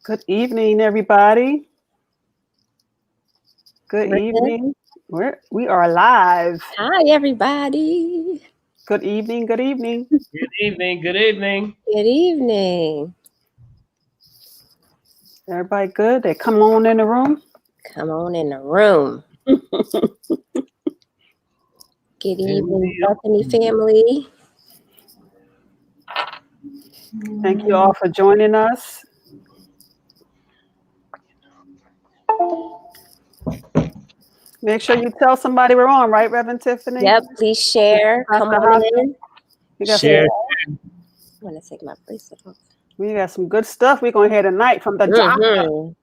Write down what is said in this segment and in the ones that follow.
Good evening, everybody. Good evening. We are live. Hi, everybody. Good evening. Good evening. Good evening. Good evening. Good evening. Everybody good? They come on in the room? Come on in the room. Good evening, Bethany family. Thank you all for joining us. Make sure you tell somebody we're on, right, Reverend Tiffany? Yep, please share. Come on in. Share. I'm going to take my bracelet off. We got some good stuff we're going to hear tonight from the doctor.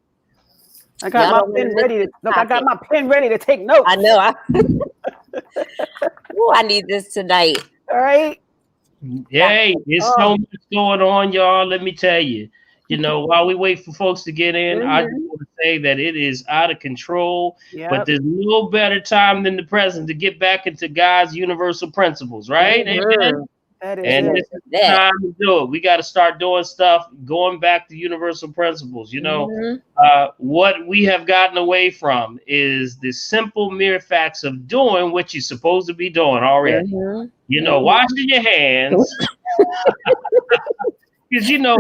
I got my pen ready. I got my pen ready to take notes. I know. I need this tonight. All right. Hey, it's so much going on, y'all. Let me tell you. While we wait for folks to get in, I just want to say that it is out of control. Yep. But there's no better time than the present to get back into God's universal principles, right? Amen. That is and this is the time to do it. We got to start doing stuff, going back to universal principles. What we have gotten away from is the simple mere facts of doing what you're supposed to be doing already. Washing your hands. Because everybody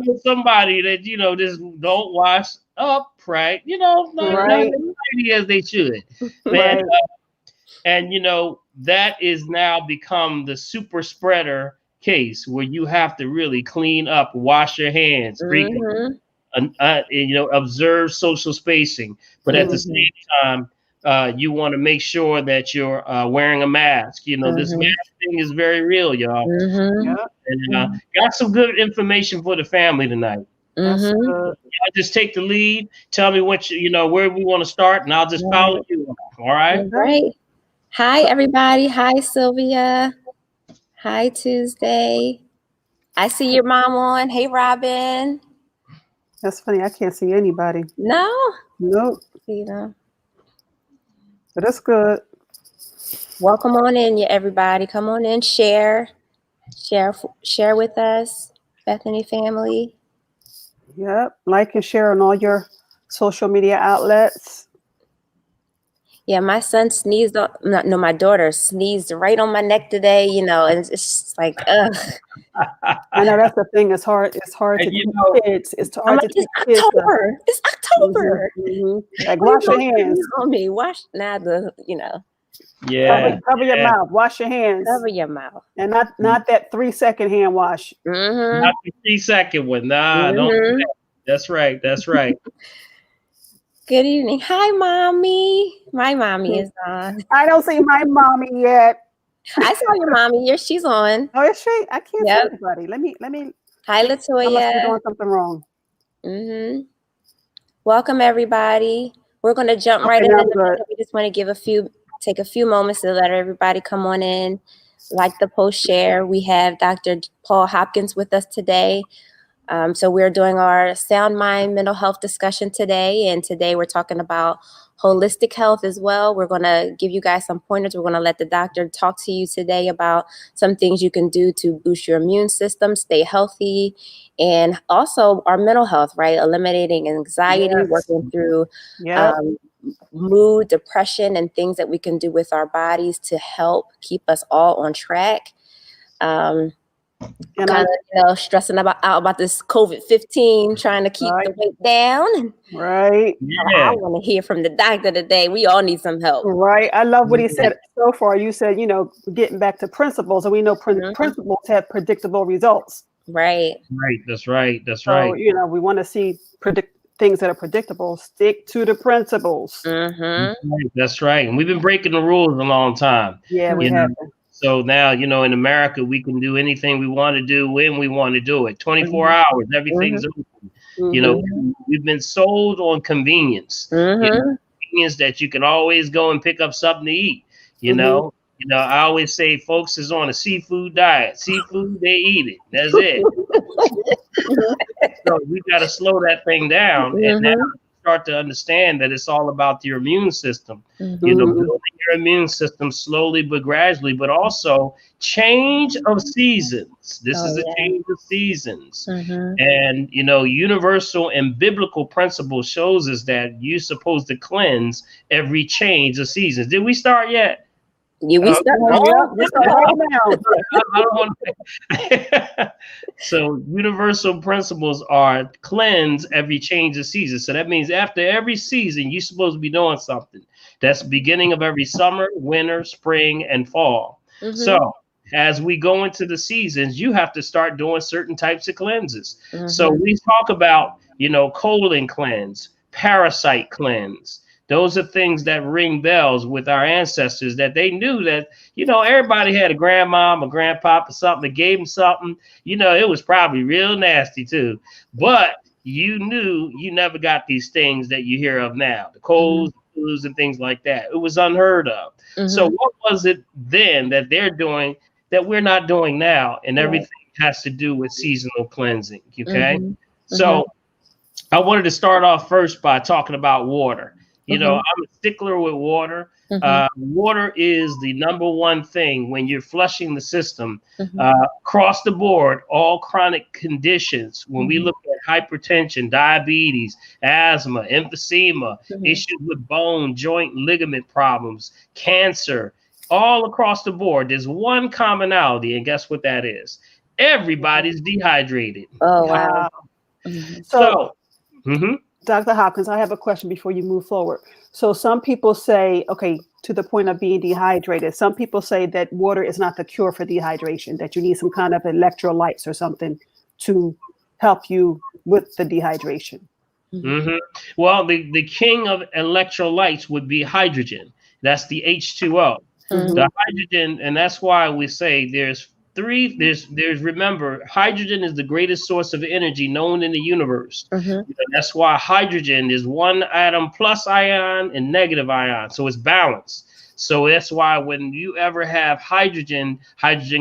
knows somebody that just don't wash up, right? Not everybody as they should. Right. And that is now become the super spreader case where you have to really clean up, wash your hands, observe social spacing, but at the same time, you want to make sure that you're wearing a mask. This mask thing is very real, y'all. And got some good information for the family tonight. Y'all just take the lead. Tell me what where we want to start, and I'll just follow you. All right. Right. Hi, everybody. Hi, Sylvia. Hi, Tuesday. I see your mom on. Hey, Robin. That's funny. I can't see anybody. No? Nope. But that's good. Welcome on in, everybody. Come on in. Share with us, Bethany family. Yep. Like and share on all your social media outlets. Yeah, my son sneezed. My daughter sneezed right on my neck today. And it's just like, ugh. I know that's the thing. It's hard. It's hard to teach kids. It's hard to teach kids. It's October. Like wash your hands. On me, wash now. Yeah. Cover your mouth. Wash your hands. Cover your mouth. And not that 3-second hand wash. Not the 3-second one. Nah, don't do that. That's right. That's right. Good evening. Hi, mommy. My mommy is on. I don't see my mommy yet. I saw your mommy. She's on. Oh, is she? I can't see anybody. Let me. Hi, Latoya. I must be doing something wrong. Welcome, everybody. We're going to jump right in. We just want to take a few moments to let everybody come on in. Like the post, share. We have Dr. Paul Hopkins with us today. So we're doing our SoundMind mental health discussion today. And today we're talking about holistic health as well. We're going to give you guys some pointers. We're going to let the doctor talk to you today about some things you can do to boost your immune system, stay healthy, and also our mental health, right? Eliminating anxiety, working through mood, depression, and things that we can do with our bodies to help keep us all on track. And kind of, stressing out about this COVID-19, trying to keep the weight down. Right. I want to hear from the doctor today. We all need some help. Right. I love what he said so far. You said, getting back to principles, and we know principles have predictable results. Right. Right. That's right. So, we want to see things that are predictable. Stick to the principles. That's right. And we've been breaking the rules a long time. Yeah, we have. So now, in America, we can do anything we want to do when we want to do it. 24 hours, everything's open. We've been sold on convenience. Convenience that you can always go and pick up something to eat. I always say folks is on a seafood diet. Seafood, they eat it. That's it. So we got to slow that thing down and now start to understand that it's all about your immune system. Mm-hmm. You know, building your immune system slowly but gradually, but also change of seasons. This is a change of seasons. Mm-hmm. And, you know, universal and biblical principle shows us that you're supposed to cleanse every change of seasons. Did we start yet? Yeah, we start right now. I don't want to. So universal principles are cleanse every change of season. So that means after every season, you're supposed to be doing something. That's beginning of every summer, winter, spring, and fall. Mm-hmm. So as we go into the seasons, you have to start doing certain types of cleanses. Mm-hmm. So we talk about, you know, colon cleanse, parasite cleanse. Those are things that ring bells with our ancestors, that they knew that, you know, everybody had a grandmom or grandpop or something that gave them something. You know, it was probably real nasty too. But you knew you never got these things that you hear of now, the colds, mm-hmm. flus, and things like that. It was unheard of. Mm-hmm. So what was it then that they're doing that we're not doing now? And everything has to do with seasonal cleansing. Okay. Mm-hmm. So I wanted to start off first by talking about water. You know, I'm a stickler with water. Water is the number one thing when you're flushing the system. Across the board, all chronic conditions, when we look at hypertension, diabetes, asthma, emphysema, issues with bone, joint, ligament problems, cancer, all across the board, there's one commonality, and guess what that is? Everybody's dehydrated. Oh, wow. So Dr. Hopkins, I have a question before you move forward. So some people say, okay, to the point of being dehydrated, some people say that water is not the cure for dehydration, that you need some kind of electrolytes or something to help you with the dehydration. Well, the king of electrolytes would be hydrogen. That's the H2O. The hydrogen, and that's why we say there's remember, hydrogen is the greatest source of energy known in the universe. That's why hydrogen is one atom plus ion and negative ion. So it's balanced. So that's why when you ever have hydrogen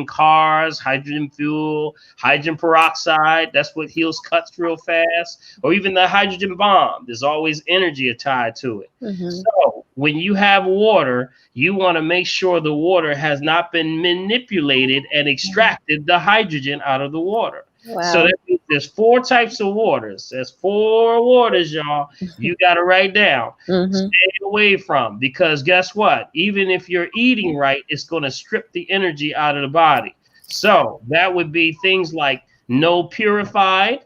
cars, hydrogen fuel, hydrogen peroxide, that's what heals cuts real fast, or even the hydrogen bomb, there's always energy tied to it. So when you have water, you want to make sure the water has not been manipulated and extracted the hydrogen out of the water. Wow. So that means there's 4 types of waters. There's 4 waters, y'all. You got to write down. Stay away from, because guess what? Even if you're eating right, it's going to strip the energy out of the body. So that would be things like no purified,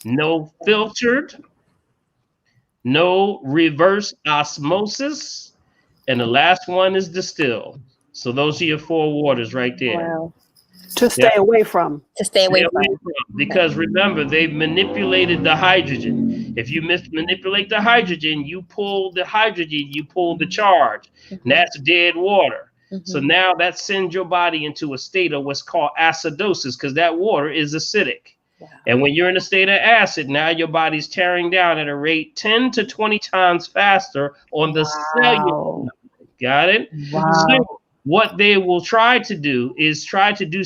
no filtered, no reverse osmosis, and the last one is distilled. So those are your 4 waters right there. Wow. To stay away from. To stay away from. Because remember, they've manipulated the hydrogen. If you manipulate the hydrogen, you pull the hydrogen, you pull the charge. And that's dead water. So now that sends your body into a state of what's called acidosis, because that water is acidic. Wow. And when you're in a state of acid, now your body's tearing down at a rate 10 to 20 times faster on the cellular level. Got it? Wow. So what they will try to do is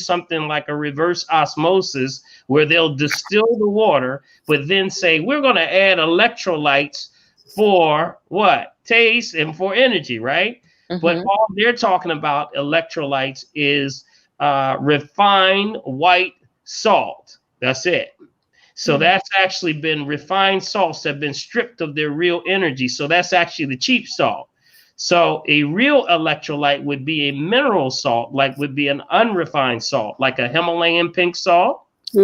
something like a reverse osmosis, where they'll distill the water, but then say, we're going to add electrolytes for what? Taste and for energy, right? But all they're talking about electrolytes is refined white salt. That's it. So that's actually been refined salts that have been stripped of their real energy. So that's actually the cheap salt. So a real electrolyte would be a mineral salt, like would be an unrefined salt, like a Himalayan pink salt. I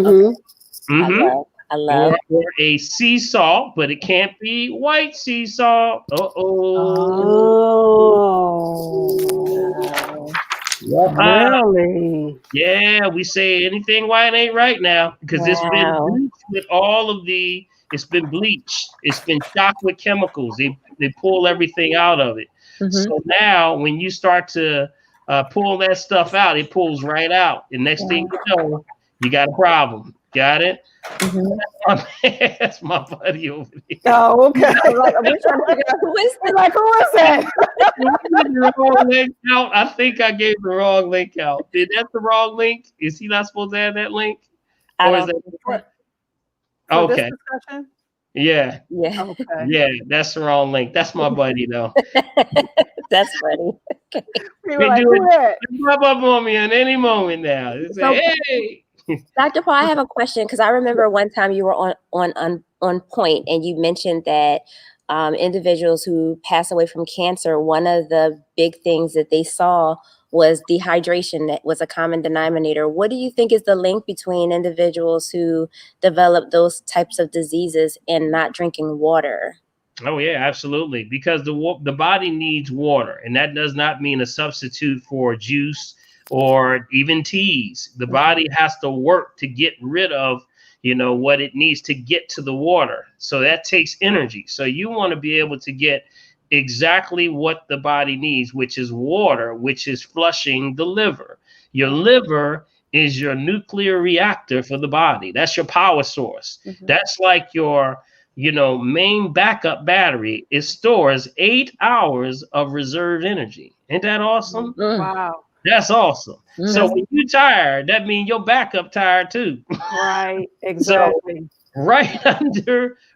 love. Or a sea salt, but it can't be white sea salt. Really? Yeah, we say anything white ain't right now, because it's been bleached with all of the. It's been bleached. It's been shocked with chemicals. They pull everything out of it. So now when you start to pull that stuff out, it pulls right out. And next thing you know, you got a problem. Got it? That's my buddy over there. Oh, okay. We're trying to figure out who is that? I think I gave the wrong link out. Did that the wrong link? Is he not supposed to have that link? Or is that okay? Yeah. Yeah. Okay. Yeah, that's the wrong link. That's my buddy though. That's funny. We were like, who that? Pop up on me at any moment now. It's So, hey. Dr. Paul, I have a question because I remember one time you were on point and you mentioned that individuals who pass away from cancer, one of the big things that they saw was dehydration. That was a common denominator. What do you think is the link between individuals who develop those types of diseases and not drinking water? Oh yeah, absolutely. Because the body needs water, and that does not mean a substitute for juice or even teas. The body has to work to get rid of, what it needs to get to the water. So that takes energy. So you want to be able to get exactly what the body needs, which is water, which is flushing the liver. Your liver is your nuclear reactor for the body. That's your power source. That's like your main backup battery. It stores 8 hours of reserve energy. Ain't that awesome? Wow. That's awesome. So when you're tired, that means your backup tired too. Right. Exactly. So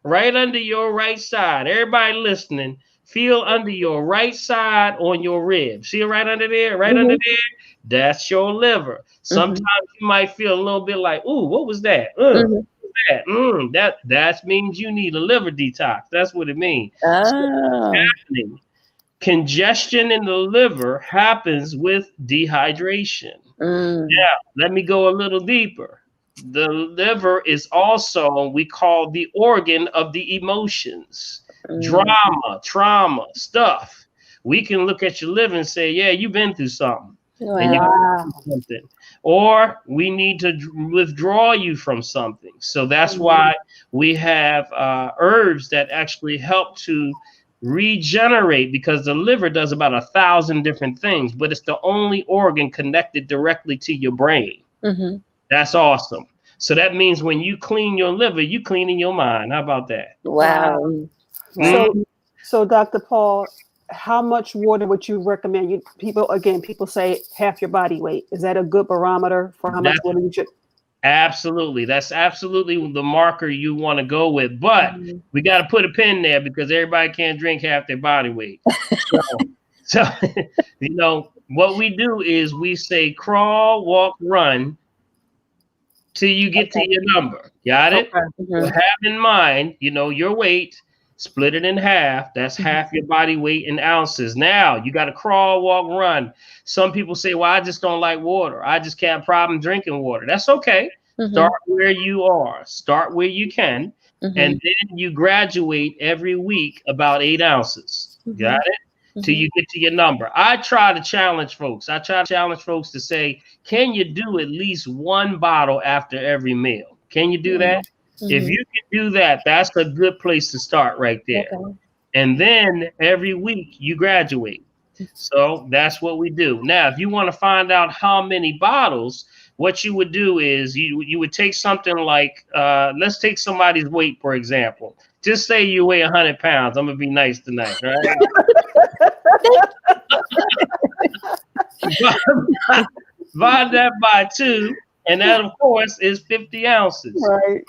right under your right side, everybody listening, feel under your right side on your rib. See it right under there? Right under there? That's your liver. Sometimes you might feel a little bit like, ooh, what was that? That means you need a liver detox. That's what it means. So happening. Congestion in the liver happens with dehydration. Now, let me go a little deeper. The liver is also, we call, the organ of the emotions. Drama, trauma, stuff. We can look at your liver and say, yeah, you've been through something. And you can do something. Or we need to withdraw you from something. So that's why we have herbs that actually help to regenerate, because the liver does about 1,000 different things, but it's the only organ connected directly to your brain. That's awesome. So that means when you clean your liver, you cleaning your mind. How about that? Wow. So Dr. Paul, how much water would you recommend? People say half your body weight. Is that a good barometer for how much water you should? Absolutely. That's absolutely the marker you want to go with. But we got to put a pin there because everybody can't drink half their body weight. So what we do is we say crawl, walk, run till you get to your number. Got it? So have in mind, your weight, split it in half. That's half your body weight in ounces. Now you got to crawl, walk, run. Some people say, well, I just don't like water. I just can't problem drinking water. That's okay. Start where you are. Start where you can. And then you graduate every week about 8 ounces. Got it? Till you get to your number. I try to challenge folks. To say, can you do at least 1 bottle after every meal? Can you do that? If you can do that, that's a good place to start right there. And then every week you graduate. So that's what we do. Now, if you want to find out how many bottles, what you would do is you would take something like, let's take somebody's weight, for example. Just say you weigh 100 pounds. I'm going to be nice tonight, right? Divide that by 2. And that, of course, is 50 ounces. Right.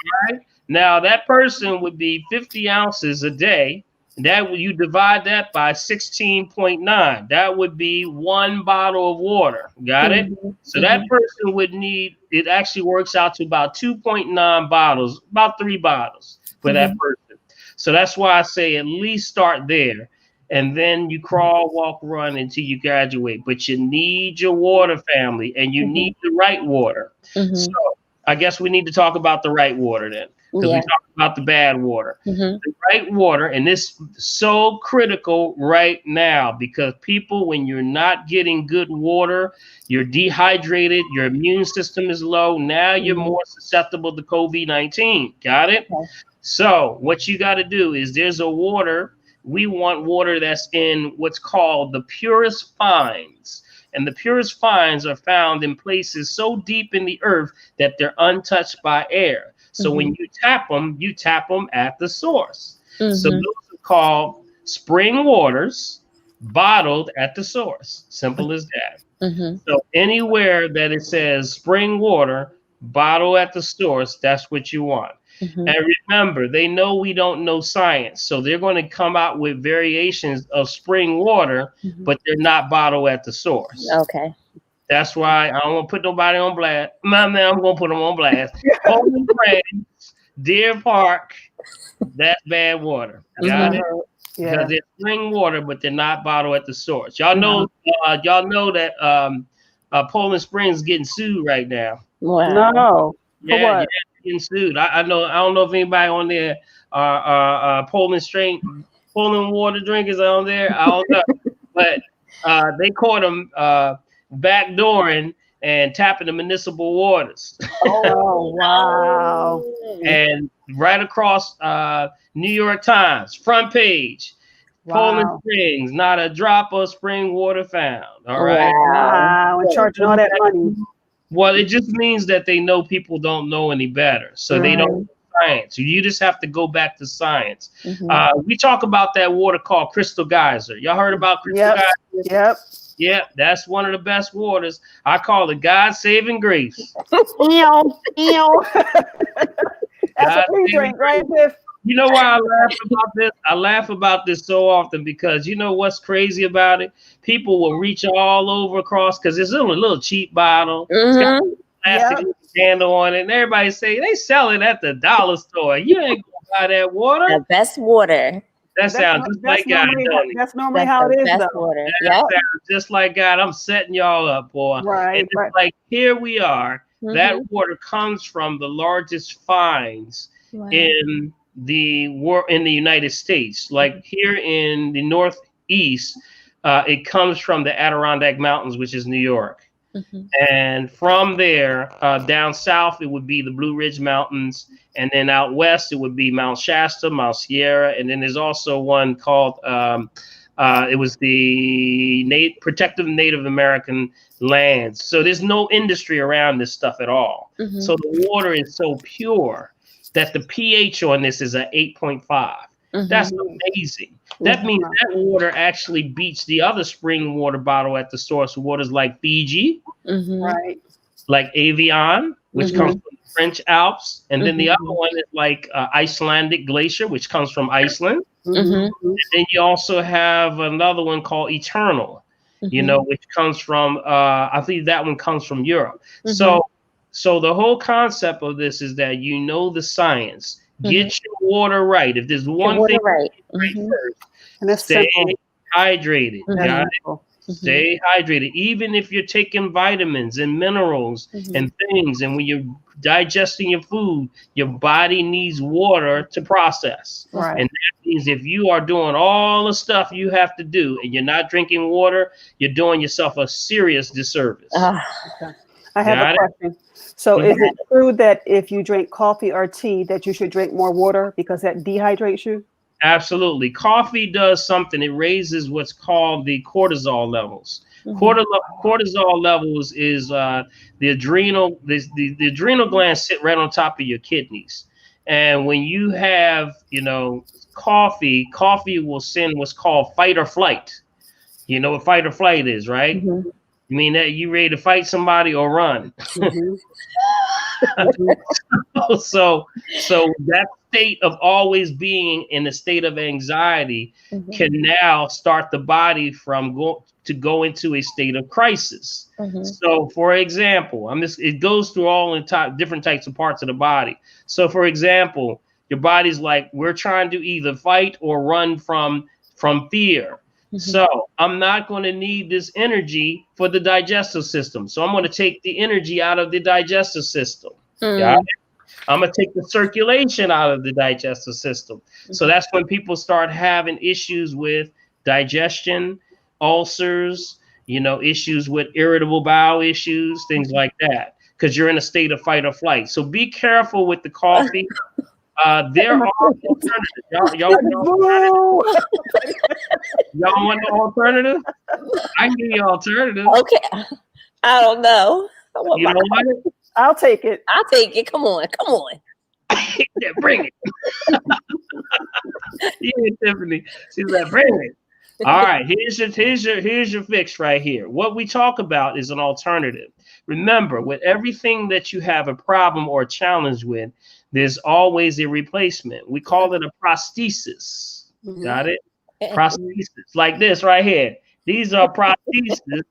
Now, that person would be 50 ounces a day. You divide that by 16.9. That would be 1 bottle of water. Got it? So that person would need, it actually works out to about 2.9 bottles, about 3 bottles for that person. So that's why I say at least start there. And then you crawl, walk, run until you graduate. But you need your water, family, and you need the right water. So I guess we need to talk about the right water then, because we talked about the bad water. The right water, and this is so critical right now, because people, when you're not getting good water, you're dehydrated, your immune system is low. Now you're more susceptible to COVID-19. Got it? So what you got to do is there's a water. We want water that's in what's called the purest fines. And the purest fines are found in places so deep in the earth that they're untouched by air. So when you tap them at the source. So those are called spring waters, bottled at the source. Simple as that. So anywhere that it says spring water, bottle at the source, that's what you want. And remember, they know we don't know science. So they're going to come out with variations of spring water, but they're not bottled at the source. Okay. That's why I don't want to put nobody on blast. I'm going to put them on blast. Poland Springs, Deer Park, that's bad water. Got it? Yeah. Because it's spring water, but they're not bottled at the source. Y'all know that Poland Springs getting sued right now. Wow. No. Yeah, For what? getting sued. I know. I don't know if anybody on there Poland water drinkers on there. I don't know, but they caught them backdooring and tapping the municipal waters. Oh, wow. And right across New York Times front page. Poland Springs, not a drop of spring water found. All right. Wow. And charging all that money. Well, it just means that they know people don't know any better. So they don't know science. You just have to go back to science. We talk about that water called Crystal Geyser. Y'all heard about Crystal Geyser? Yep. Yep, that's one of the best waters. I call it God-saving grace. That's what we drink, right, Biff? You know why I laugh about this? I laugh about this so often because you know what's crazy about it? People will reach all over across because it's a little cheap bottle. It's got a plastic handle on it, and everybody say they sell it at the dollar store. You ain't gonna buy that water. The best water. That sounds just like God. That's normally how it is, though. Water. That sounds just like God. I'm setting y'all up, boy. Right. And it's like here we are. That water comes from the largest finds in the United States. Like here in the Northeast, it comes from the Adirondack Mountains, which is New York. And from there, down south, it would be the Blue Ridge Mountains. And then out west, it would be Mount Shasta, Mount Sierra. And then there's also one called, it was the Protective Native American Lands. So there's no industry around this stuff at all. So the water is so pure that the pH on this is at 8.5. That's amazing. That means that water actually beats the other spring water bottle at the source waters like Fiji, right? Like Avion, which comes from the French Alps. And then the other one is like Icelandic Glacier, which comes from Iceland. And then you also have another one called Eternal, you know, which comes from, I think that one comes from Europe. So the whole concept of this is that you know the science. Get your water right. If there's one thing first, and stay hydrated. Stay hydrated. Even if you're taking vitamins and minerals and things, and when you're digesting your food, your body needs water to process. And that means if you are doing all the stuff you have to do and you're not drinking water, you're doing yourself a serious disservice. I have a question. So is it true that if you drink coffee or tea that you should drink more water because that dehydrates you? Absolutely. Coffee does something. It raises what's called the cortisol levels. Cortisol levels is the adrenal glands sit right on top of your kidneys. And when you have, you know, coffee will send what's called fight or flight. You know what fight or flight is, right? You mean that you ready to fight somebody or run? So that state of always being in a state of anxiety can now start the body to go into a state of crisis. So, for example, it goes through all different types of parts of the body. So, for example, your body's like, we're trying to either fight or run from fear. So I'm not going to need this energy for the digestive system. So I'm going to take the energy out of the digestive system. I'm going to take the circulation out of the digestive system. So that's when people start having issues with digestion, ulcers, you know, issues with irritable bowel issues, things like that, because you're in a state of fight or flight. So be careful with the coffee. There are alternatives. Y'all want the alternative? I can give you alternative. Okay. I don't know. You know what? I'll take it. I'll take it. Come on. Yeah, bring it. Yeah, Tiffany. She's like, bring it. All right, here's your fix right here. What we talk about is an alternative. Remember, with everything that you have a problem or a challenge with, there's always a replacement. We call it a prosthesis. Got it? Prosthesis, like this right here. These are prostheses.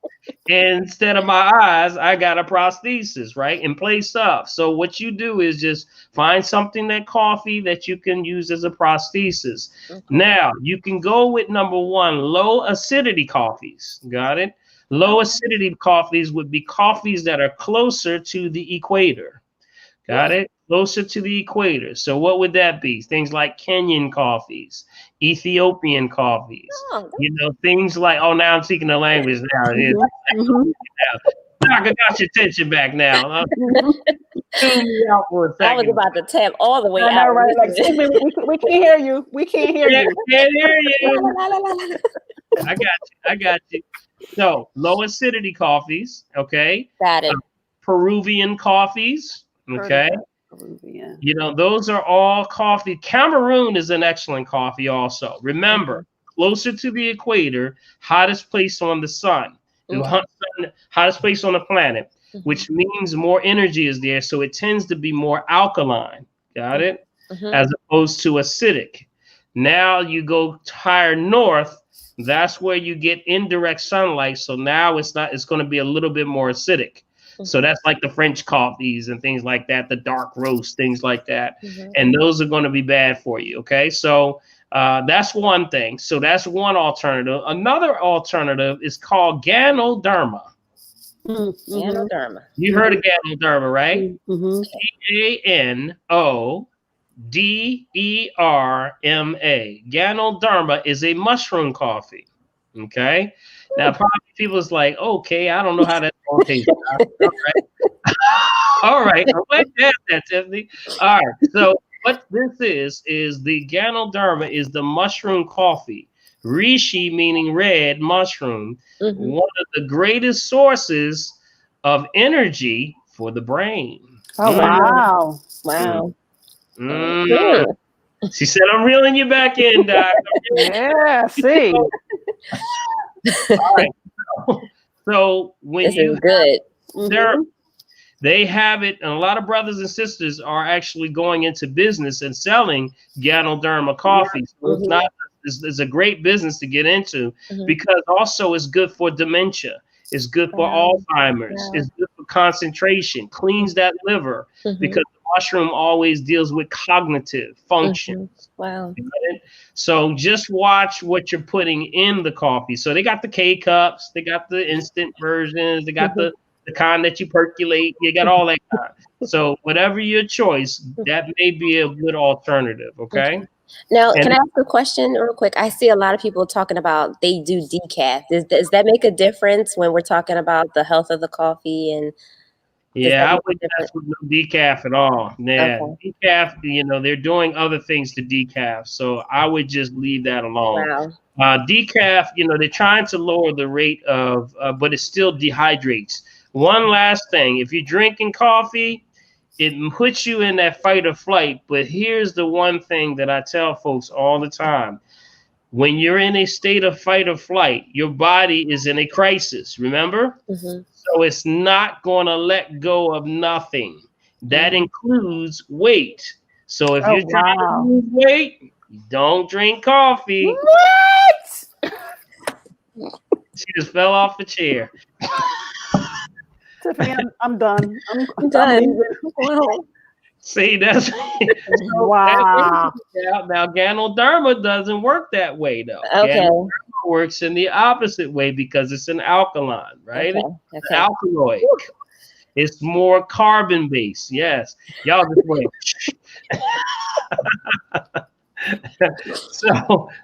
Instead of my eyes, I got a prosthesis, right? In place of. So what you do is just find something that you can use as a prosthesis. Now, you can go with number one, low acidity coffees. Got it? Low acidity coffees would be coffees that are closer to the equator. Got it? Closer to the equator. So what would that be? Things like Kenyan coffees, Ethiopian coffees, things like, now I'm speaking the language now. I got your attention back now. Tune me out for a second. I was about to tap all the way out. Right? Like, we can't hear you. We can't hear you. Can't hear you. I got you. So low acidity coffees, okay? Got it. Peruvian coffees, okay? Those are all coffee. Cameroon is an excellent coffee also. Remember, closer to the equator, hottest place on the sun, hottest place on the planet, which means more energy is there. So it tends to be more alkaline. Got it? As opposed to acidic. Now you go higher north, that's where you get indirect sunlight. So now it's going to be a little bit more acidic. So that's like the French coffees and things like that, the dark roast, things like that. And those are going to be bad for you. Okay. So that's one thing. So that's one alternative. Another alternative is called Ganoderma. Ganoderma. You heard of Ganoderma, right? Ganoderma. Ganoderma is a mushroom coffee. Okay. Now, probably people is like, okay, I don't know how that's going to taste. All right. I'll let that, Tiffany. All right. So what this is the Ganoderma is the mushroom coffee. Reishi meaning red mushroom. One of the greatest sources of energy for the brain. Oh, wow. She said, I'm reeling you back in, Doc. Yeah, see. All right. So when this is good. They have it, and a lot of brothers and sisters are actually going into business and selling Ganoderma coffee. So it's a great business to get into because also it's good for dementia. It's good for Alzheimer's. It's good for concentration, cleans that liver because the mushroom always deals with cognitive functions. Wow. So just watch what you're putting in the coffee. So they got the K-cups, they got the instant versions, they got the kind that you percolate, you got all that kind. So whatever your choice, that may be a good alternative, okay? Now, can I ask a question real quick? I see a lot of people talking about they do decaf. Does that make a difference when we're talking about the health of the coffee? And I wouldn't mess with no decaf at all. Yeah, decaf, they're doing other things to decaf, so I would just leave that alone. Wow. Decaf, they're trying to lower the rate of, but it still dehydrates. One last thing, if you're drinking coffee, it puts you in that fight or flight. But here's the one thing that I tell folks all the time. When you're in a state of fight or flight, your body is in a crisis, remember? So it's not going to let go of nothing. That includes weight. So if you're trying to lose weight, don't drink coffee. What? She just fell off the chair. Tiffany, I'm done. I'm done. See, that's wow. Now, Ganoderma doesn't work that way, though. Okay. Ganoderma works in the opposite way because it's an alkaline, right? It's alkaloid. It's more carbon based. Yes, y'all just went.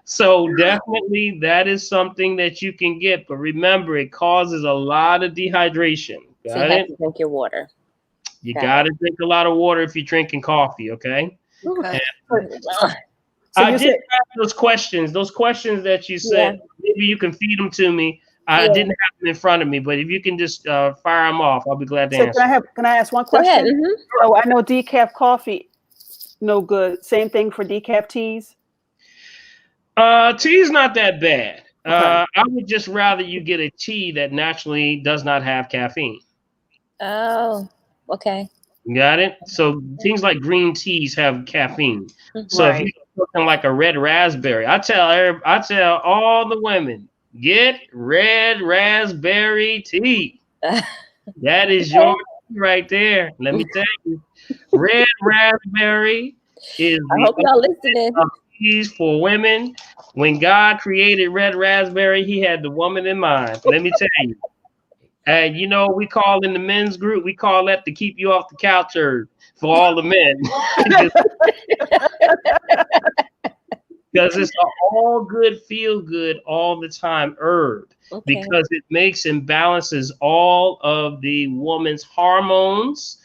So definitely that is something that you can get, but remember it causes a lot of dehydration. So you have to drink your water. You got to drink a lot of water if you're drinking coffee, okay? I did have those questions that you said. Maybe you can feed them to me. I didn't have them in front of me, but if you can just fire them off, I'll be glad to answer. Can I ask one question? Oh, I know decaf coffee, no good. Same thing for decaf teas? Tea is not that bad. I would just rather you get a tea that naturally does not have caffeine. Oh, okay. Got it? So things like green teas have caffeine. So if you're looking like a red raspberry, I tell all the women, get red raspberry tea. That is your tea right there. Let me tell you, red raspberry is I hope y'all listening. Teas for women. When God created red raspberry, He had the woman in mind. Let me tell you. And you know, we call in the men's group, we call that to keep you off the couch herb for all the men. Because it's an all good, feel good all the time herb. Okay. Because it makes and balances all of the woman's hormones,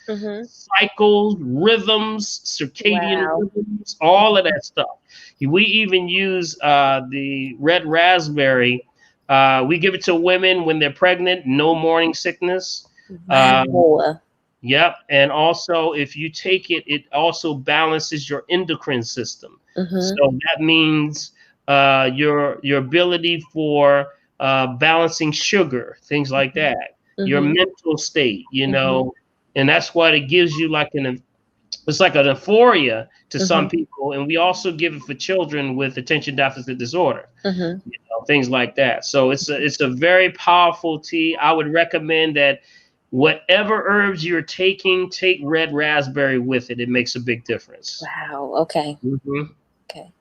cycles, rhythms, circadian rhythms, all of that stuff. We even use the red raspberry. We give it to women when they're pregnant, no morning sickness. Yep. And also, if you take it, it also balances your endocrine system. So that means your ability for balancing sugar, things like that, your mental state, you know, and that's what it gives you like it's like an euphoria to some people. And we also give it for children with attention deficit disorder, you know, things like that. So it's a very powerful tea. I would recommend that whatever herbs you're taking, take red raspberry with it. It makes a big difference. Wow. Okay. Okay.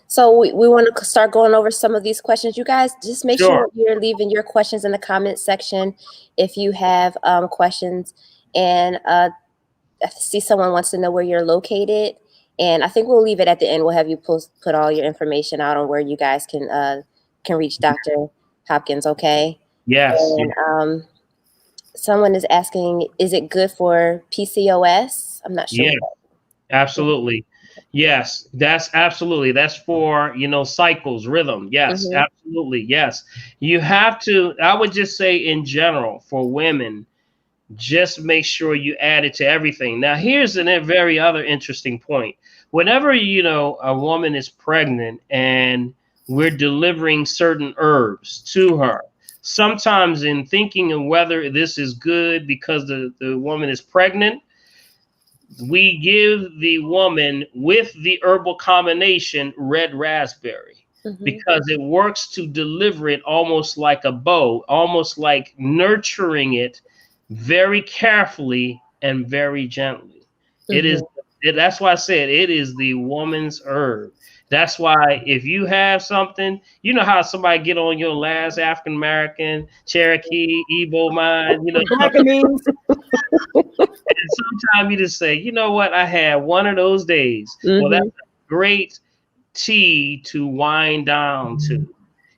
So we want to start going over some of these questions. You guys just make sure you're leaving your questions in the comment section if you have questions. And I see someone wants to know where you're located. And I think we'll leave it at the end. We'll have you put all your information out on where you guys can reach Dr. Hopkins, okay? Yes. And someone is asking, is it good for PCOS? I'm not sure. Yeah, absolutely. Yes, that's for, you know, cycles, rhythm. Yes, absolutely. Yes. You have to, I would just say in general for women, just make sure you add it to everything. Now, here's a very other interesting point. Whenever, you know, a woman is pregnant and we're delivering certain herbs to her, sometimes in thinking of whether this is good because the woman is pregnant, we give the woman with the herbal combination red raspberry because it works to deliver it almost like a bow, almost like nurturing it very carefully and very gently. That's why I said it is the woman's herb. That's why if you have something, you know how somebody get on your last African American, Cherokee, Igbo mind, you know. And sometimes you just say, you know what, I had one of those days. Well, that's a great tea to wind down to.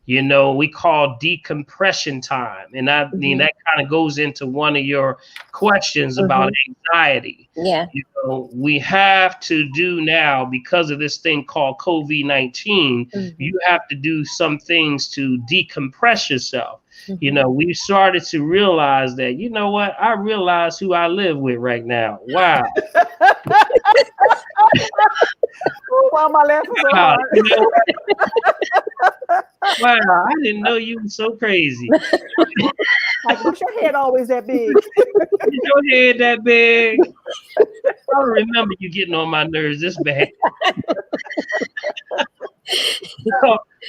You know, we call decompression time. And I mean, that kind of goes into one of your questions about anxiety. Yeah. You know, we have to do now, because of this thing called COVID-19, you have to do some things to decompress yourself. You know, we started to realize that, you know what, I realize who I live with right now. Wow. Why am I laughing so hard? You know, wow, I didn't know you were so crazy. Like, what's your head always that big? Is your head that big? I remember you getting on my nerves this bad.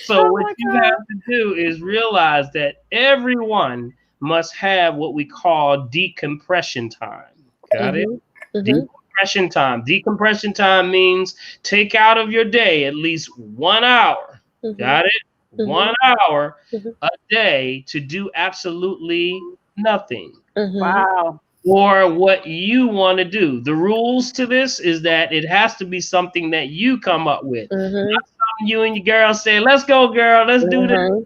So what you have to do is realize that everyone must have what we call decompression time. Got it? Decompression time. Decompression time means take out of your day at least 1 hour. Got it? 1 hour a day to do absolutely nothing. Wow. Or what you want to do. The rules to this is that it has to be something that you come up with. Not something you and your girl say, let's go, girl, let's do this.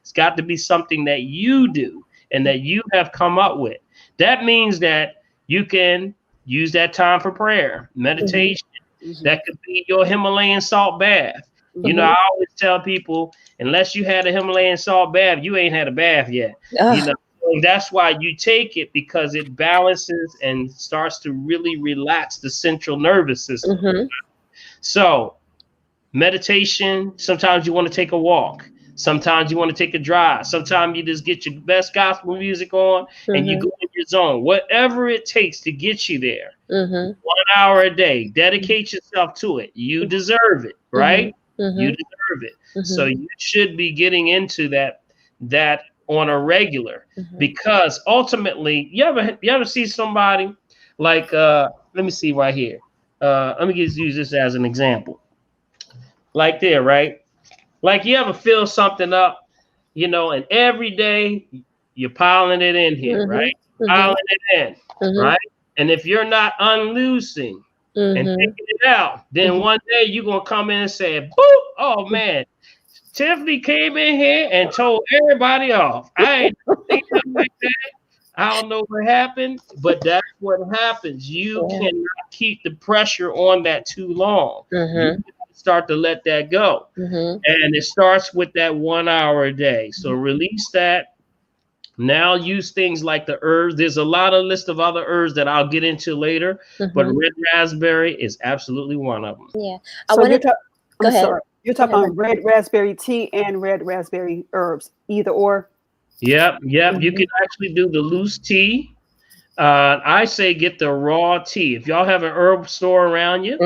It's got to be something that you do and that you have come up with. That means that you can use that time for prayer, meditation. That could be your Himalayan salt bath. You know, I always tell people, unless you had a Himalayan salt bath, you ain't had a bath yet. You know, that's why you take it, because it balances and starts to really relax the central nervous system. So meditation, sometimes you want to take a walk. Sometimes you want to take a drive. Sometimes you just get your best gospel music on and you go in your zone, whatever it takes to get you there. 1 hour a day, dedicate yourself to it. You deserve it, right? You deserve it. So you should be getting into that on a regular, because ultimately, you ever see somebody like let me see right here. Let me just use this as an example. Like there, right? Like you ever fill something up, and every day you're piling it in here, right? Piling it in, right? And if you're not unloosing and taking it out, then one day you're going to come in and say, boop, oh man, Tiffany came in here and told everybody off. I ain't thinking like that. I don't know what happened, but that's what happens. You cannot keep the pressure on that too long. You start to let that go. And it starts with that 1 hour a day. So release that. Now use things like the herbs. There's a lot of list of other herbs that I'll get into later, but red raspberry is absolutely one of them. Yeah. Go ahead. You're talking about red raspberry tea and red raspberry herbs, either or? Yep. You can actually do the loose tea. I say get the raw tea. If y'all have an herb store around you,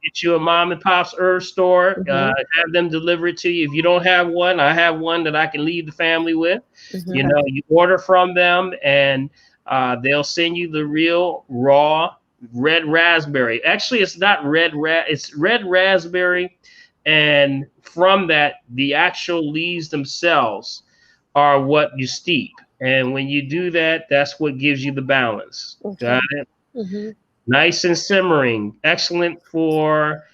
get you a mom and pop's herb store. Have them deliver it to you. If you don't have one, I have one that I can leave the family with. You order from them, and they'll send you the real raw red raspberry. Actually, it's not it's red raspberry, and from that, the actual leaves themselves are what you steep. And when you do that, that's what gives you the balance. Got it? Nice and simmering. Excellent for,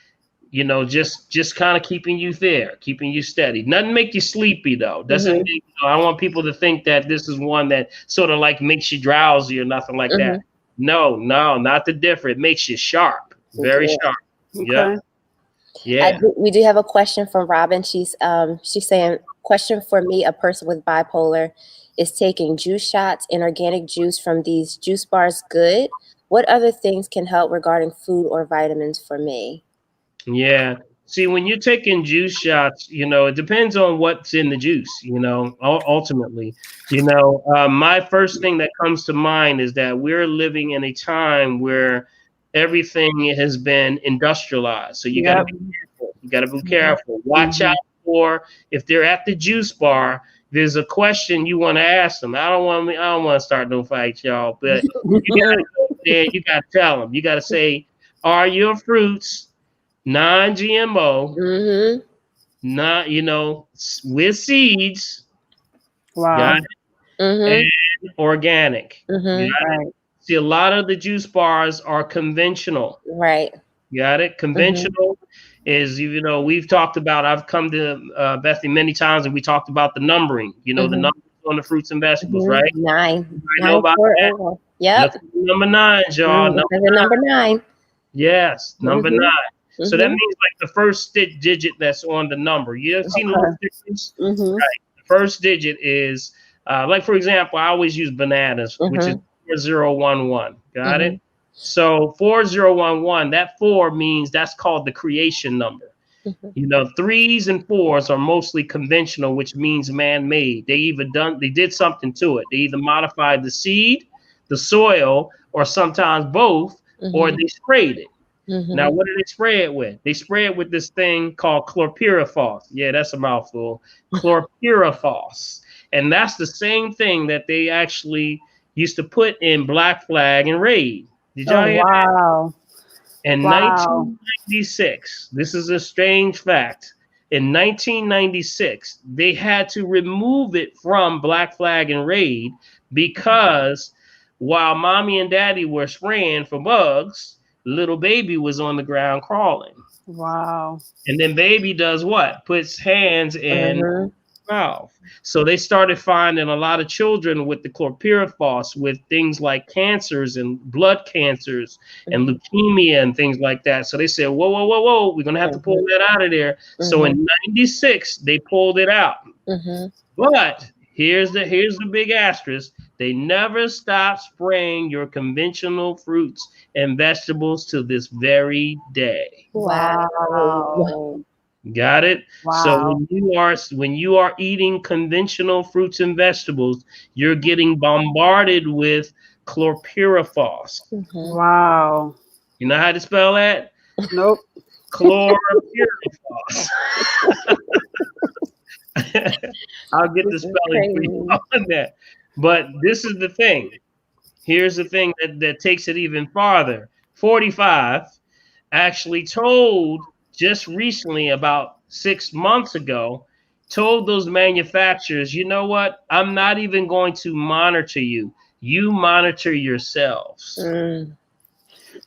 just kind of keeping you there, keeping you steady. Nothing make you sleepy, though. Doesn't make, I don't want people to think that this is one that sort of like makes you drowsy or nothing like that. No, not the different. It makes you sharp, very sharp. Okay. Yeah. We do have a question from Robin. She's saying, question for me, a person with bipolar, is taking juice shots and organic juice from these juice bars good? What other things can help regarding food or vitamins for me? Yeah. See, when you're taking juice shots, it depends on what's in the juice, ultimately. My first thing that comes to mind is that we're living in a time where everything has been industrialized. So you got to be careful. You got to be careful. Watch out for, if they're at the juice bar, there's a question you want to ask them. I don't want to start no fights, y'all, but you got to go there. You got to tell them. You got to say, are your fruits non-GMO, not, with seeds, got it? And organic. Right. See, a lot of the juice bars are conventional. Right. Got it? Conventional is, we've talked about, I've come to Bethany many times, and we talked about the numbering, the numbers on the fruits and vegetables, right? 9. I know about that. Yep. Number 9, y'all. Number 9. Yes, number 9. So that means like the first digit that's on the number. You ever seen the little difference? Right. The first digit is, like, for example, I always use bananas, which is 4011. Got it? So 4011, that 4 means that's called the creation number. 3s and 4s are mostly conventional, which means man-made. They did something to it. They either modified the seed, the soil, or sometimes both, or they sprayed it. Now, what do they spray it with? They spray it with this thing called chlorpyrifos. Yeah, that's a mouthful. Chlorpyrifos. And that's the same thing that they actually used to put in Black Flag and Raid. Did y'all hear that? In 1996, this is a strange fact. In 1996, they had to remove it from Black Flag and Raid because while mommy and daddy were spraying for bugs, little baby was on the ground crawling. Wow. And then baby does what? Puts hands in mouth. So they started finding a lot of children with the chlorpyrifos with things like cancers and blood cancers and leukemia and things like that. So they said, whoa, we're going to have to pull that out of there. So in 96, they pulled it out. But here's the big asterisk. They never stopped spraying your conventional fruits and vegetables to this very day. Wow. Got it? Wow. So when you are eating conventional fruits and vegetables, you're getting bombarded with chlorpyrifos. Wow. You know how to spell that? Nope. Chlorpyrifos. I'll get the spelling for you on that. But this is the thing. Here's the thing that takes it even farther. 45 actually told just recently, about 6 months ago, told those manufacturers, you know what? I'm not even going to monitor you. You monitor yourselves.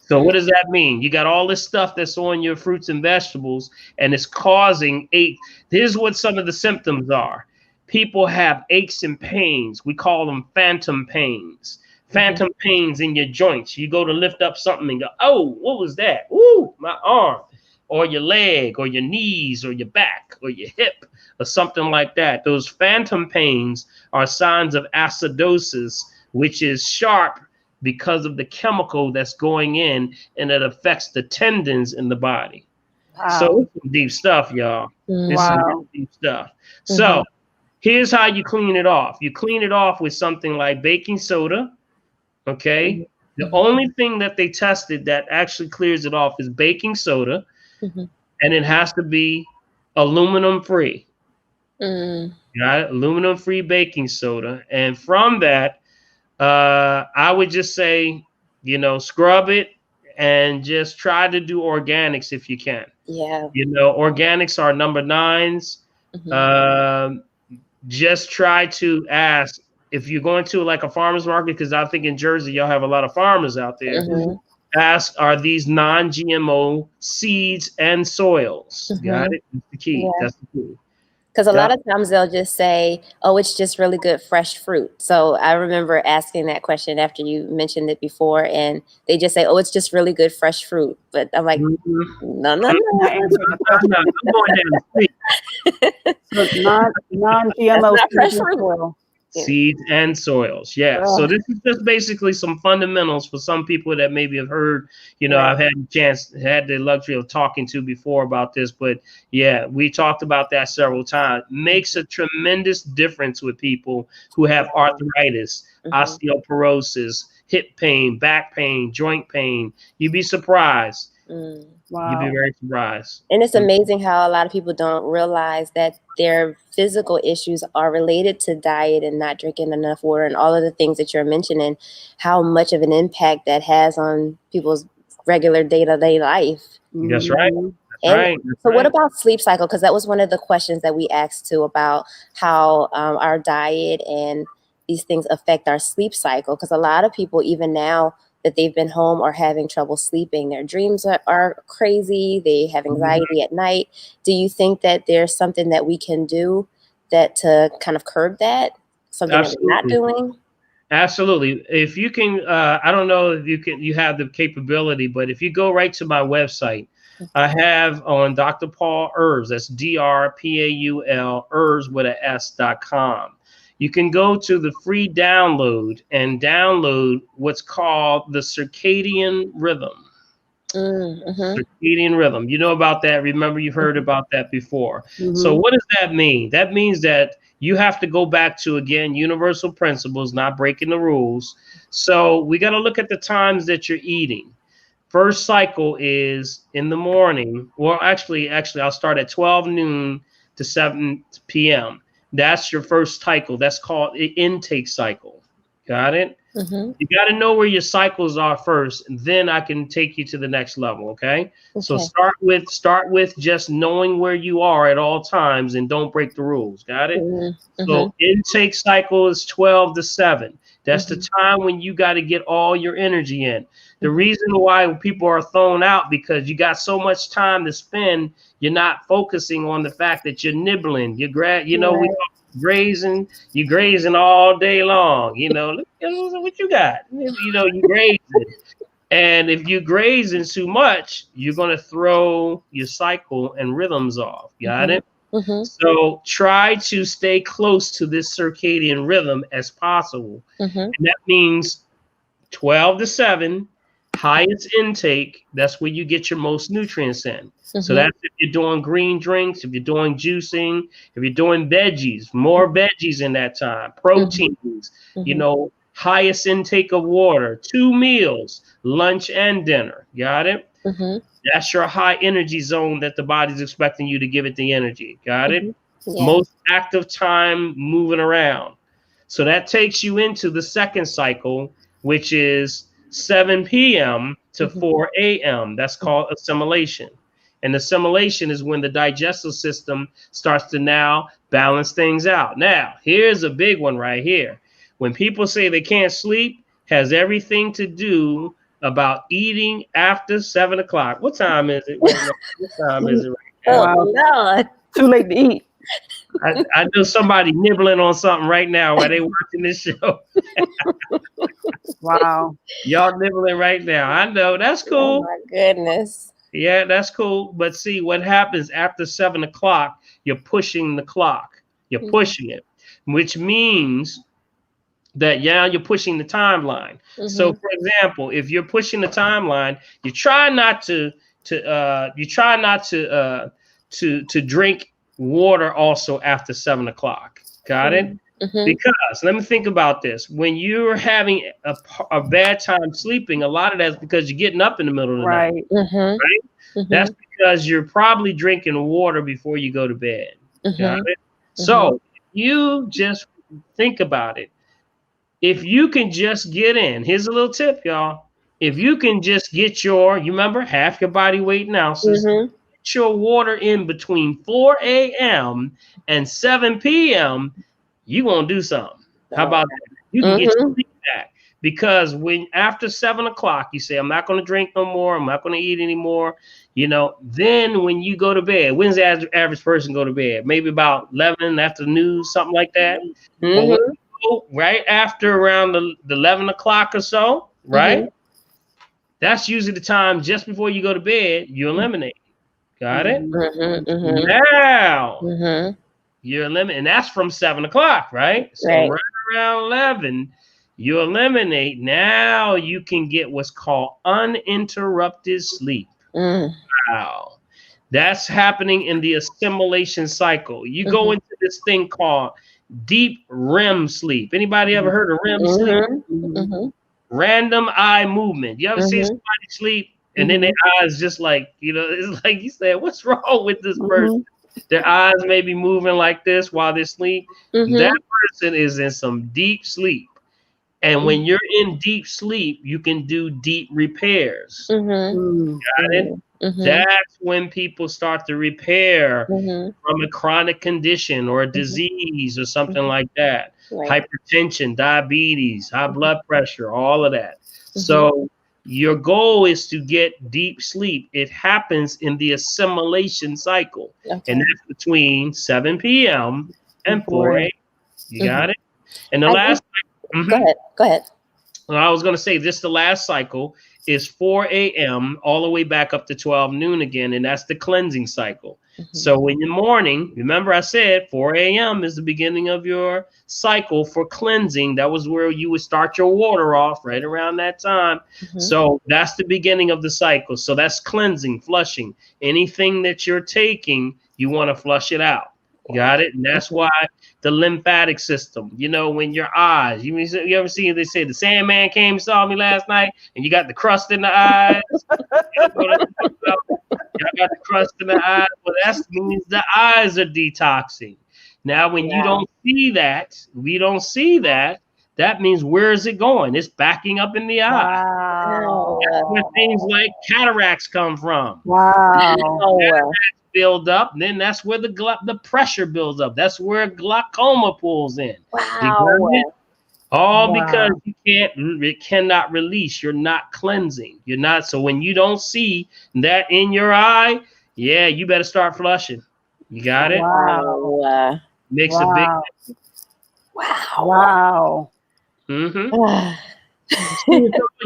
So what does that mean? You got all this stuff that's on your fruits and vegetables, and it's causing ache. Here's what some of the symptoms are. People have aches and pains. We call them phantom pains. Phantom pains in your joints. You go to lift up something and go, oh, what was that? Ooh, my arm, or your leg, or your knees, or your back, or your hip, or something like that. Those phantom pains are signs of acidosis, which is sharp because of the chemical that's going in, and it affects the tendons in the body. Wow. So it's some deep stuff, y'all. This is really deep stuff. So here's how you clean it off. You clean it off with something like baking soda. Okay. The only thing that they tested that actually clears it off is baking soda, and it has to be aluminum free. Got it? Aluminum free baking soda. And from that, I would just say, scrub it and just try to do organics if you can. Yeah. Organics are number 9s. Just try to ask if you're going to like a farmer's market, because I think in Jersey, y'all have a lot of farmers out there. Ask, are these non-GMO seeds and soils? Got it? That's the key. Yeah. That's the key. Because a lot of times they'll just say, oh, it's just really good fresh fruit. So I remember asking that question after you mentioned it before, and they just say, oh, it's just really good fresh fruit. But I'm like, no. I'm going so non-GMO fresh fruit. Seeds and soils. Yeah. So this is just basically some fundamentals for some people that maybe have heard, I've had the luxury of talking to before about this, but yeah, we talked about that several times. Makes a tremendous difference with people who have arthritis, osteoporosis, hip pain, back pain, joint pain. You'd be surprised. Wow. You'd be very surprised. And it's amazing how a lot of people don't realize that their physical issues are related to diet and not drinking enough water and all of the things that you're mentioning, how much of an impact that has on people's regular day-to-day life. That's right. So what about sleep cycle? Because that was one of the questions that we asked too, about how our diet and these things affect our sleep cycle. Because a lot of people, even now that they've been home, are having trouble sleeping. Their dreams are crazy. They have anxiety at night. Do you think that there's something that we can do to kind of curb that? Something that we're not doing? Absolutely. If you can, I don't know if you have the capability, but if you go right to my website, I have on Dr. Paul Herbs, that's DrPaul Herbs with a S.com. You can go to the free download and download what's called the circadian rhythm. Circadian rhythm. You know about that. Remember, you've heard about that before. So what does that mean? That means that you have to go back to, again, universal principles, not breaking the rules. So we got to look at the times that you're eating. First cycle is in the morning. Well, actually, I'll start at 12 noon to 7 p.m. That's your first cycle. That's called an intake cycle. Got it? You got to know where your cycles are first, and then I can take you to the next level. Okay? So start with just knowing where you are at all times, and don't break the rules. Got it? So intake cycle is 12 to 7. That's the time when you got to get all your energy in. The reason why people are thrown out, because you got so much time to spend, you're not focusing on the fact that you're nibbling. We grazing. You're grazing all day long. Look what you got. You grazing. And if you're grazing too much, you're going to throw your cycle and rhythms off. Got it? So try to stay close to this circadian rhythm as possible. And that means 12 to 7. highest intake, that's where you get your most nutrients in. So that's if you're doing green drinks, if you're doing juicing, if you're doing veggies, more veggies in that time, proteins, you know, highest intake of water, 2 meals, lunch and dinner. Got it? That's your high energy zone that the body's expecting you to give it the energy. Got it? Yeah. Most active time moving around. So that takes you into the second cycle, which is 7 p.m. to 4 a.m. That's called assimilation. And assimilation is when the digestive system starts to now balance things out. Now, here's a big one right here. When people say they can't sleep, has everything to do about eating after 7 o'clock. What time is it? What time is it right now? Oh, Lord. Too late to eat. I know somebody nibbling on something right now while they watching this show. Wow. Y'all nibbling right now. I know. That's cool. Oh, my goodness. Yeah, that's cool. But see, what happens after 7 o'clock, you're pushing the clock. You're pushing it, which means that you're pushing the timeline. So, for example, if you're pushing the timeline, you try not to drink water also after 7 o'clock. Got it? Because let me think about this. When you're having a bad time sleeping, a lot of that's because you're getting up in the middle of the night. Right? That's because you're probably drinking water before you go to bed. Got it? So you just think about it. If you can just get in, here's a little tip, y'all. If you can just get you remember, half your body weight in ounces, get your water in between 4 a.m. and 7 p.m., you're going to do something. How about that? You can get your sleep back. Because when after 7 o'clock, you say, I'm not going to drink no more. I'm not going to eat anymore. You know, then when you go to bed, when's the average person go to bed? Maybe about 11 after the news, something like that. Right after around the 11 o'clock or so, right? That's usually the time just before you go to bed, you eliminate. Got it? Now, you eliminate, and that's from 7 o'clock, right? So right around 11, you eliminate. Now you can get what's called uninterrupted sleep. Wow. That's happening in the assimilation cycle. You go into this thing called deep Rem sleep. Anybody ever heard of Rem sleep? Random eye movement. You ever see somebody sleep and then their eyes just like, you know, it's like you said, what's wrong with this person? Their eyes may be moving like this while they sleep. That person is in some deep sleep. And when you're in deep sleep, you can do deep repairs. Got it? That's when people start to repair from a chronic condition or a disease or something like that. Hypertension, diabetes, high blood pressure, all of that. So your goal is to get deep sleep. It happens in the assimilation cycle. And that's between 7 p.m. and 4 a.m. You got it? And the last Go ahead. Well, I was going to say this, the last cycle is 4 a.m. all the way back up to 12 noon again, and that's the cleansing cycle. So in the morning, remember I said 4 a.m. is the beginning of your cycle for cleansing. That was where you would start your water off right around that time. So that's the beginning of the cycle. So that's cleansing, flushing. Anything that you're taking, you want to flush it out. Got it? And that's why the lymphatic system, you know, when your eyes, you ever see, they say the Sandman came and saw me last night and you got the crust in the eyes. Y'all got the crust in the eyes. Well, that means the eyes are detoxing. Now, when you don't see that, that means where is it going? It's backing up in the eye. That's where things like cataracts come from. Cataracts build up, and then that's where the pressure builds up. That's where glaucoma pulls in. Because it cannot release. You're not cleansing. You're not. So when you don't see that in your eye, you better start flushing. You got it? Makes a big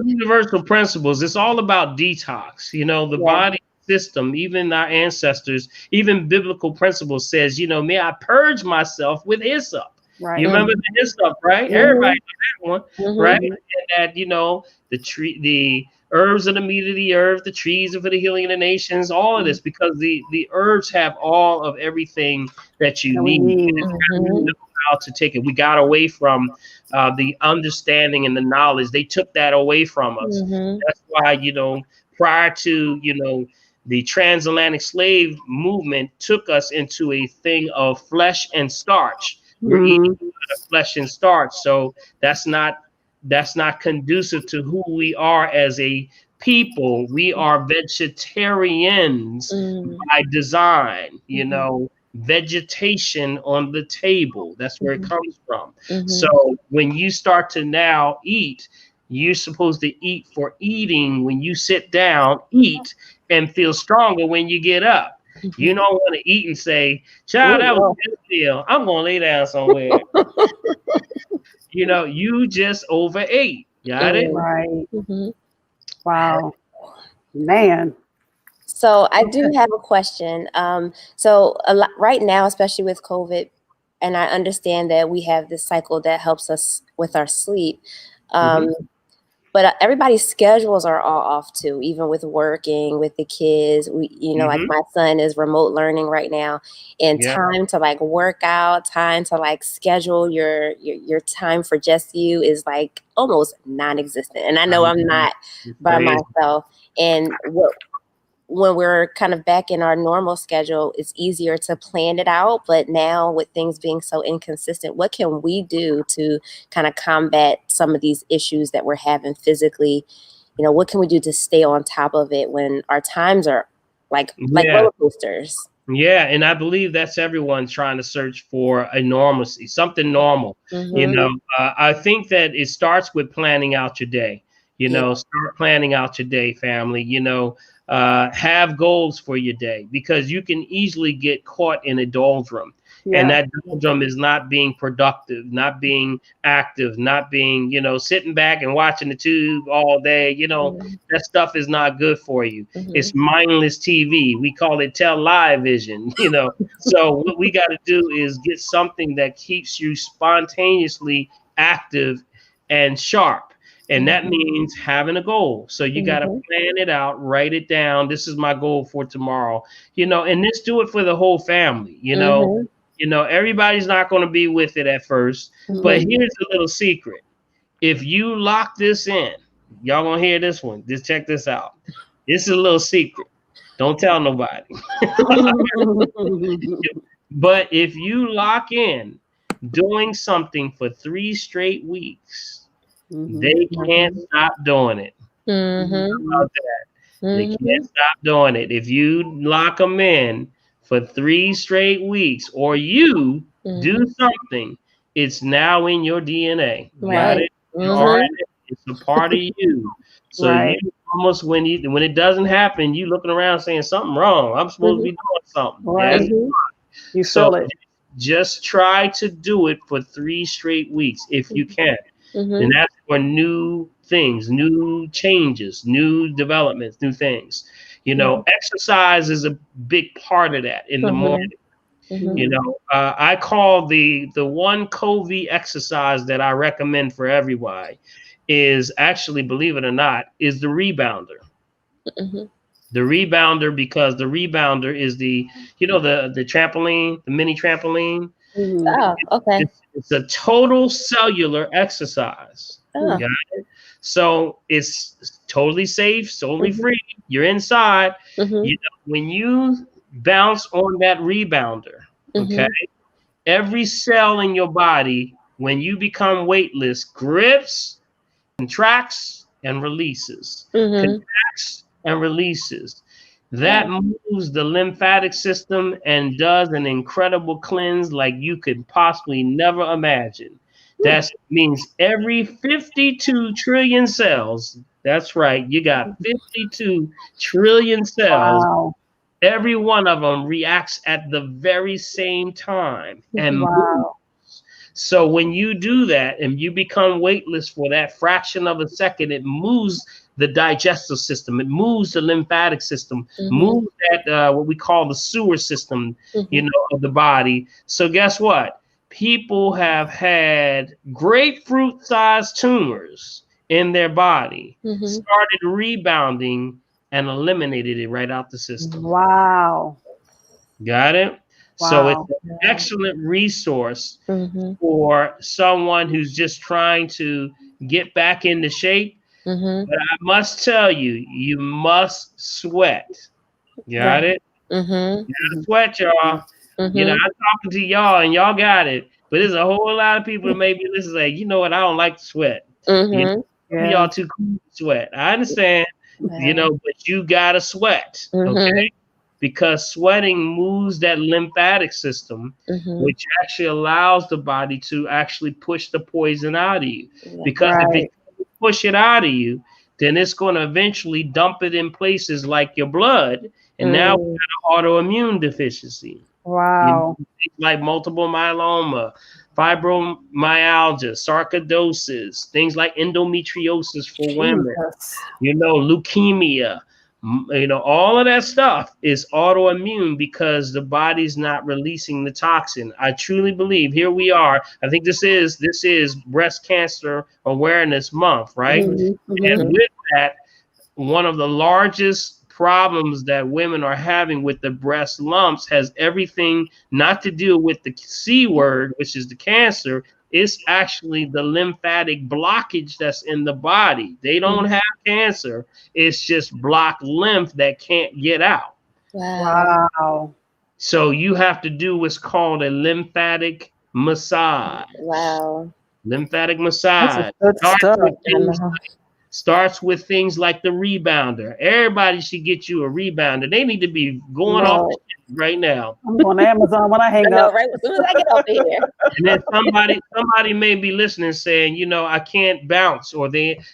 universal principles. It's all about detox. You know, the body system, even our ancestors, even biblical principles says, you know, may I purge myself with hyssop. You remember the hyssop, right? Everybody knows that one, right? And that, you know, the herbs of the meat of the earth, the trees are for the healing of the nations, all of this, because the herbs have all of everything that you need. You know how to take it. We got away from the understanding and the knowledge. They took that away from us. That's why, you know, prior to, you know, the transatlantic slave movement took us into a thing of flesh and starch. We're eating flesh and starch. So that's not conducive to who we are as a people. We are vegetarians by design, you know, vegetation on the table. That's where it comes from. So when you start to now eat, you're supposed to eat for eating. When you sit down, eat and feel stronger when you get up. You don't want to eat and say, child, that was a good deal. I'm going to lay down somewhere. You know, you just overate. Got it? Right. Wow. Man. So I do have a question. So a lot, right now, especially with COVID, and I understand that we have this cycle that helps us with our sleep. But everybody's schedules are all off too, even with working with the kids. We, you know, like my son is remote learning right now, and time to like work out, time to like schedule your time for just you is like almost non-existent. And I know I'm not by myself. And when we're kind of back in our normal schedule, it's easier to plan it out. But now with things being so inconsistent, what can we do to kind of combat some of these issues that we're having physically? You know, what can we do to stay on top of it when our times are like roller coasters? Yeah, and I believe that's everyone trying to search for a normalcy, something normal. You know, I think that it starts with planning out your day. You know, start planning out your day, family. You know, have goals for your day, because you can easily get caught in a doldrum. And that doldrum is not being productive, not being active, not being, you know, sitting back and watching the tube all day. You know, that stuff is not good for you. It's mindless TV. We call it television, you know. So what we got to do is get something that keeps you spontaneously active and sharp. And that means having a goal. So you got to plan it out, write it down. This is my goal for tomorrow, you know, and just do it for the whole family. You know, everybody's not going to be with it at first, but here's a little secret. If you lock this in, y'all going to hear this one. Just check this out. This is a little secret. Don't tell nobody. But if you lock in doing something for 3 straight weeks, they can't stop doing it. About that. They can't stop doing it. If you lock them in for 3 straight weeks, or you do something, it's now in your DNA. Got it? It's a part of you. So you almost, when it doesn't happen, you looking around saying something wrong. I'm supposed to be doing something. You feel it. Just try to do it for 3 straight weeks if you can. And that's for new things, new changes, new developments, new things. You know, exercise is a big part of that in the morning. You know, I call the one COVID exercise that I recommend for everybody is actually, believe it or not, is the rebounder. The rebounder, because the rebounder is the, you know, the trampoline, the mini trampoline. Oh, okay. It's a total cellular exercise. Got it? So it's totally safe, totally free. You're inside. You know, when you bounce on that rebounder, okay, every cell in your body, when you become weightless, grips, contracts, and releases. Contracts and releases. That moves the lymphatic system and does an incredible cleanse like you could possibly never imagine. That means every 52 trillion cells, that's right, you got 52 trillion cells. Wow. Every one of them reacts at the very same time and moves. So when you do that and you become weightless for that fraction of a second, it moves the digestive system, it moves the lymphatic system, moves that what we call the sewer system, you know, of the body. So guess what? People have had grapefruit-sized tumors in their body started rebounding and eliminated it right out the system. Wow. Got it? Wow. So it's an excellent resource for someone who's just trying to get back into shape. But I must tell you, you must sweat. Got it? You gotta sweat, y'all. You know, I'm talking to y'all and y'all got it. But there's a whole lot of people that maybe this is like, you know what, I don't like to sweat. You know, y'all too cool to sweat. I understand, you know, but you gotta sweat, okay? Because sweating moves that lymphatic system, which actually allows the body to actually push the poison out of you. Because if it push it out of you, then it's going to eventually dump it in places like your blood. And now we got an autoimmune deficiency. Wow. You know, like multiple myeloma, fibromyalgia, sarcoidosis, things like endometriosis for women, you know, leukemia, you know, all of that stuff is autoimmune because the body's not releasing the toxin. I truly believe here we are. I think this is Breast Cancer Awareness Month, right? And with that, one of the largest problems that women are having with the breast lumps has everything not to do with the C word, which is the cancer. It's actually the lymphatic blockage that's in the body. They don't have cancer. It's just blocked lymph that can't get out. Wow. So you have to do what's called a lymphatic massage. Wow. Lymphatic massage. That's stuff. Starts with things like the rebounder. Everybody should get you a rebounder. They need to be going off the shit right now. I'm on Amazon when I hang up. Right as soon as I get over here. And then somebody may be listening saying, you know, I can't bounce, or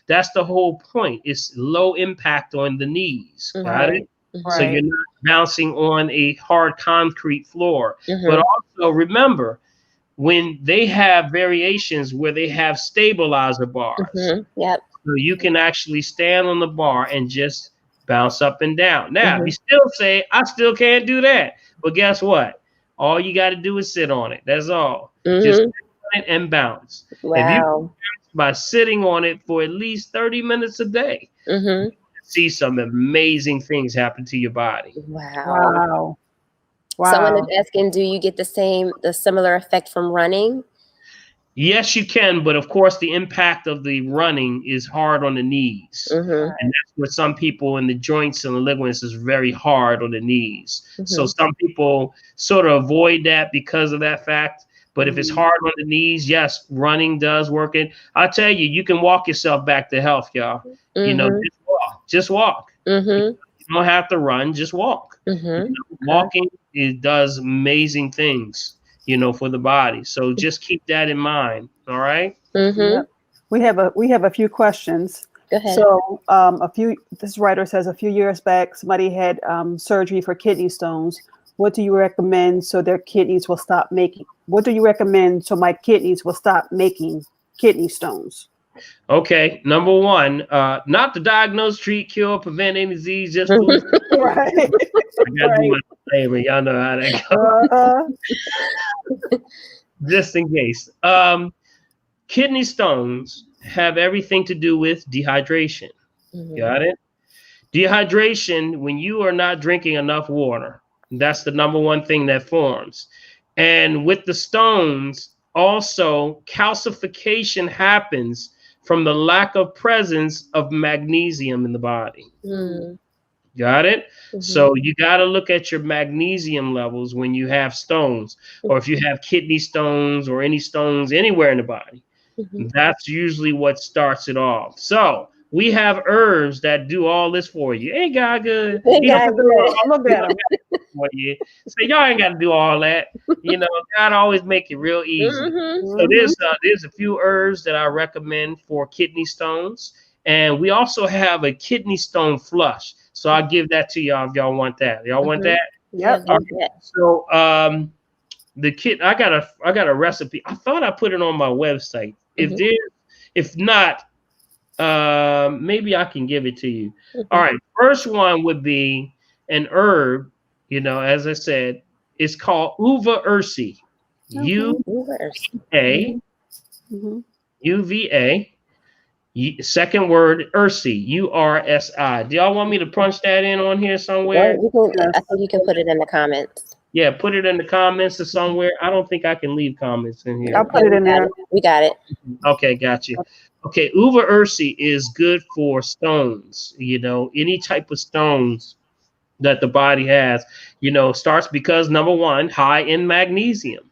that's the whole point. It's low impact on the knees. Got it? So you're not bouncing on a hard concrete floor. But also remember, when they have variations where they have stabilizer bars. So you can actually stand on the bar and just bounce up and down. Now, if you still say, I still can't do that. But guess what? All you got to do is sit on it. That's all. Just sit on it and bounce. If you bounce by sitting on it for at least 30 minutes a day, see some amazing things happen to your body. Wow. Someone is asking, do you get the similar effect from running? Yes, you can, but of course the impact of the running is hard on the knees. And that's where some people in the joints and the ligaments is very hard on the knees. So some people sort of avoid that because of that fact. But if it's hard on the knees, yes, running does work. And I'll tell you, you can walk yourself back to health, y'all. You know, just walk. You don't have to run, just walk. You know, walking, it does amazing things, you know, for the body. So just keep that in mind. All right. We have a few questions. Go ahead. So this writer says a few years back, somebody had surgery for kidney stones. What do you recommend so their kidneys will stop making? What do you recommend so my kidneys will stop making kidney stones? Okay. Number one, not to diagnose, treat, cure, prevent any disease, just food. Right. I gotta do my favor. Y'all know how that goes. Just in case. Kidney stones have everything to do with dehydration. Got it? Dehydration, when you are not drinking enough water, that's the number one thing that forms. And with the stones, also calcification happens from the lack of presence of magnesium in the body. Got it? So you got to look at your magnesium levels when you have stones, or if you have kidney stones or any stones anywhere in the body. That's usually what starts it off. So we have herbs that do all this for you. Ain't God good? Look at him. For you. So y'all ain't got to do all that. You know, God always make it real easy. So there's a few herbs that I recommend for kidney stones. And we also have a kidney stone flush. So I'll give that to y'all if y'all want that. Y'all want that? Yep. Okay. So I got a recipe. I thought I put it on my website. If not, maybe I can give it to you. All right. First one would be an herb, you know, as I said, it's called uva ursi. UVA. UVA. Second word, Ursi, URSI. Do y'all want me to punch that in on here somewhere? I think you can put it in the comments. Yeah, put it in the comments or somewhere. I don't think I can leave comments in here. I'll put it in there. We got it. Okay, got you. Okay, Uva Ursi is good for stones. Any type of stones that the body has, starts because number one, high in magnesium.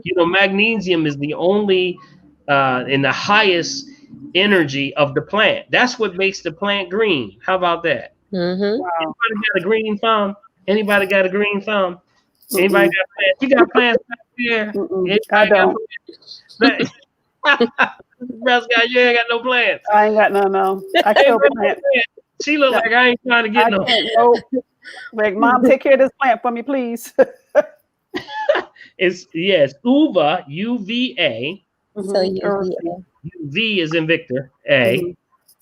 Magnesium is the only and the highest energy of the plant. That's what makes the plant green. How about that? Wow. Anybody got a green thumb? Anybody got a green thumb? Anybody got plants? You got plants back there? I don't. Russ guy, you ain't got no plants. I ain't got no. I kill plants. She look like I ain't trying to get no. Like, Mom, take care of this plant for me, please. It's uva, UVA. So V is in Victor, A,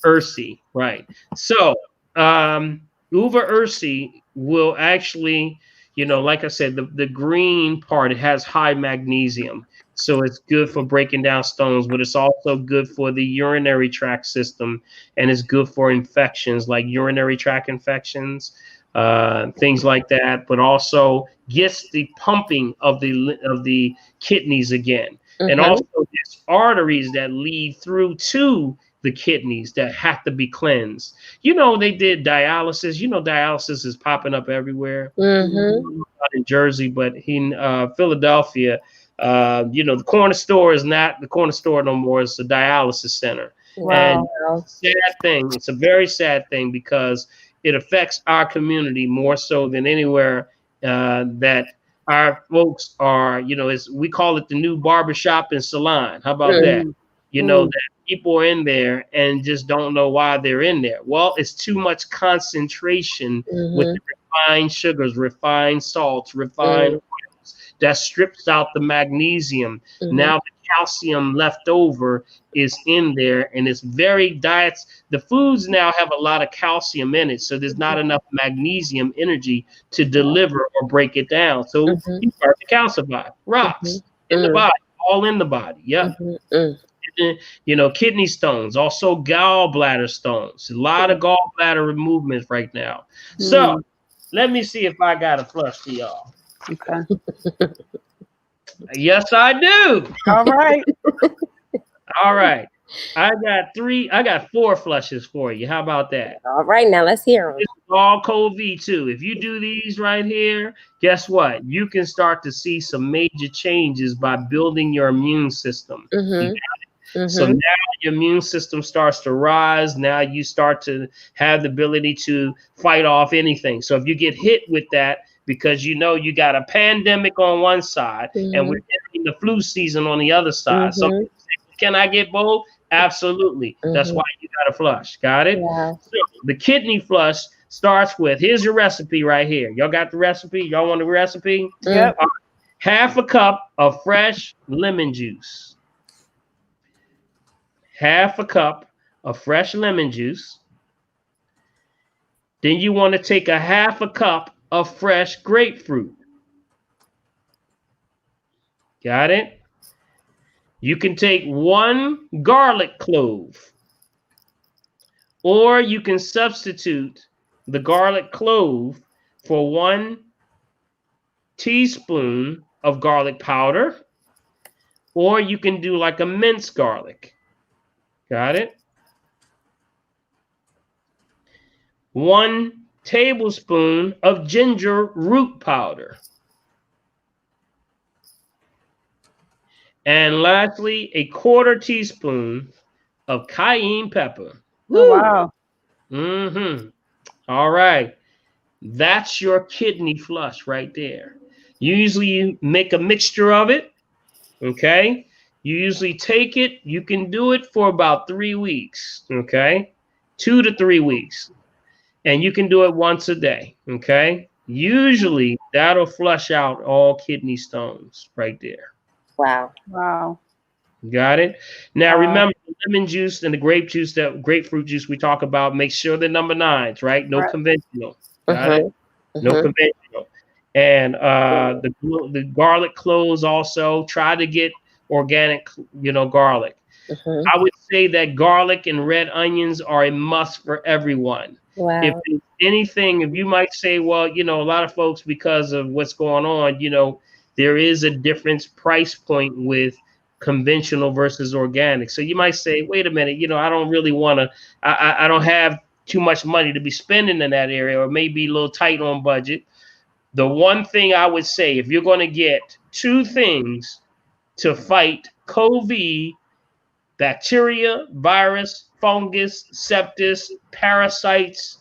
Ursi, right? So uva Ursi will actually, like I said, the green part, it has high magnesium. So it's good for breaking down stones, but it's also good for the urinary tract system, and it's good for infections like urinary tract infections, things like that, but also gets the pumping of the kidneys again. And also there's arteries that lead through to the kidneys that have to be cleansed. They did dialysis. Dialysis is popping up everywhere. Not in Jersey, but in Philadelphia, the corner store is not the corner store no more. It's a dialysis center. Wow. And sad thing. It's a very sad thing because it affects our community more so than anywhere that our folks are, we call it the new barbershop and salon. How about that? That people are in there and just don't know why they're in there. Well, it's too much concentration with the refined sugars, refined salts, refined oils that strips out the magnesium. Now the calcium left over is in there, and it's the foods now have a lot of calcium in it, so there's not enough magnesium energy to deliver or break it down. So you start to calcify. Rocks in the body, all in the body. Kidney stones, also gallbladder stones. A lot of gallbladder removement right now. So let me see if I got a flush for y'all. Okay. Yes, I do. All right. All right. I got 4 flushes for you. How about that? All right, now let's hear them. This is all CoV2. If you do these right here, guess what? You can start to see some major changes by building your immune system. So now your immune system starts to rise. Now you start to have the ability to fight off anything. So if you get hit with that, because you got a pandemic on one side and we're getting the flu season on the other side. So can I get both? Absolutely. That's why you got to flush. Got it? Yeah. So the kidney flush starts with, here's your recipe right here. Y'all got the recipe? Y'all want the recipe? Yep. Half a cup of fresh lemon juice. Half a cup of fresh lemon juice. Then you want to take a half a cup of fresh grapefruit. Got it? You can take 1 garlic clove, or you can substitute the garlic clove for 1 teaspoon of garlic powder, or you can do like a minced garlic. Got it? 1 tablespoon of ginger root powder. And lastly, a 1/4 teaspoon of cayenne pepper. Oh, wow. All right. That's your kidney flush right there. You usually make a mixture of it. Okay. You usually take it. You can do it for about 3 weeks. Okay. 2 to 3 weeks. And you can do it once a day. Okay. Usually that'll flush out all kidney stones right there. Wow. Wow. Got it? Now, remember the lemon juice and the grapefruit juice we talk about, make sure they're number 9s, right? No conventional. Got it? No conventional. And the garlic cloves also, try to get organic, garlic. I would say that garlic and red onions are a must for everyone. Wow. If there's anything, if you might say, well, you know, a lot of folks, because of what's going on, you know, there is a difference price point with conventional versus organic. So you might say, wait a minute, you know, I don't really want to, I don't have too much money to be spending in that area, or maybe a little tight on budget. The one thing I would say, if you're going to get two things to fight COVID, bacteria, virus, fungus, sepsis, parasites,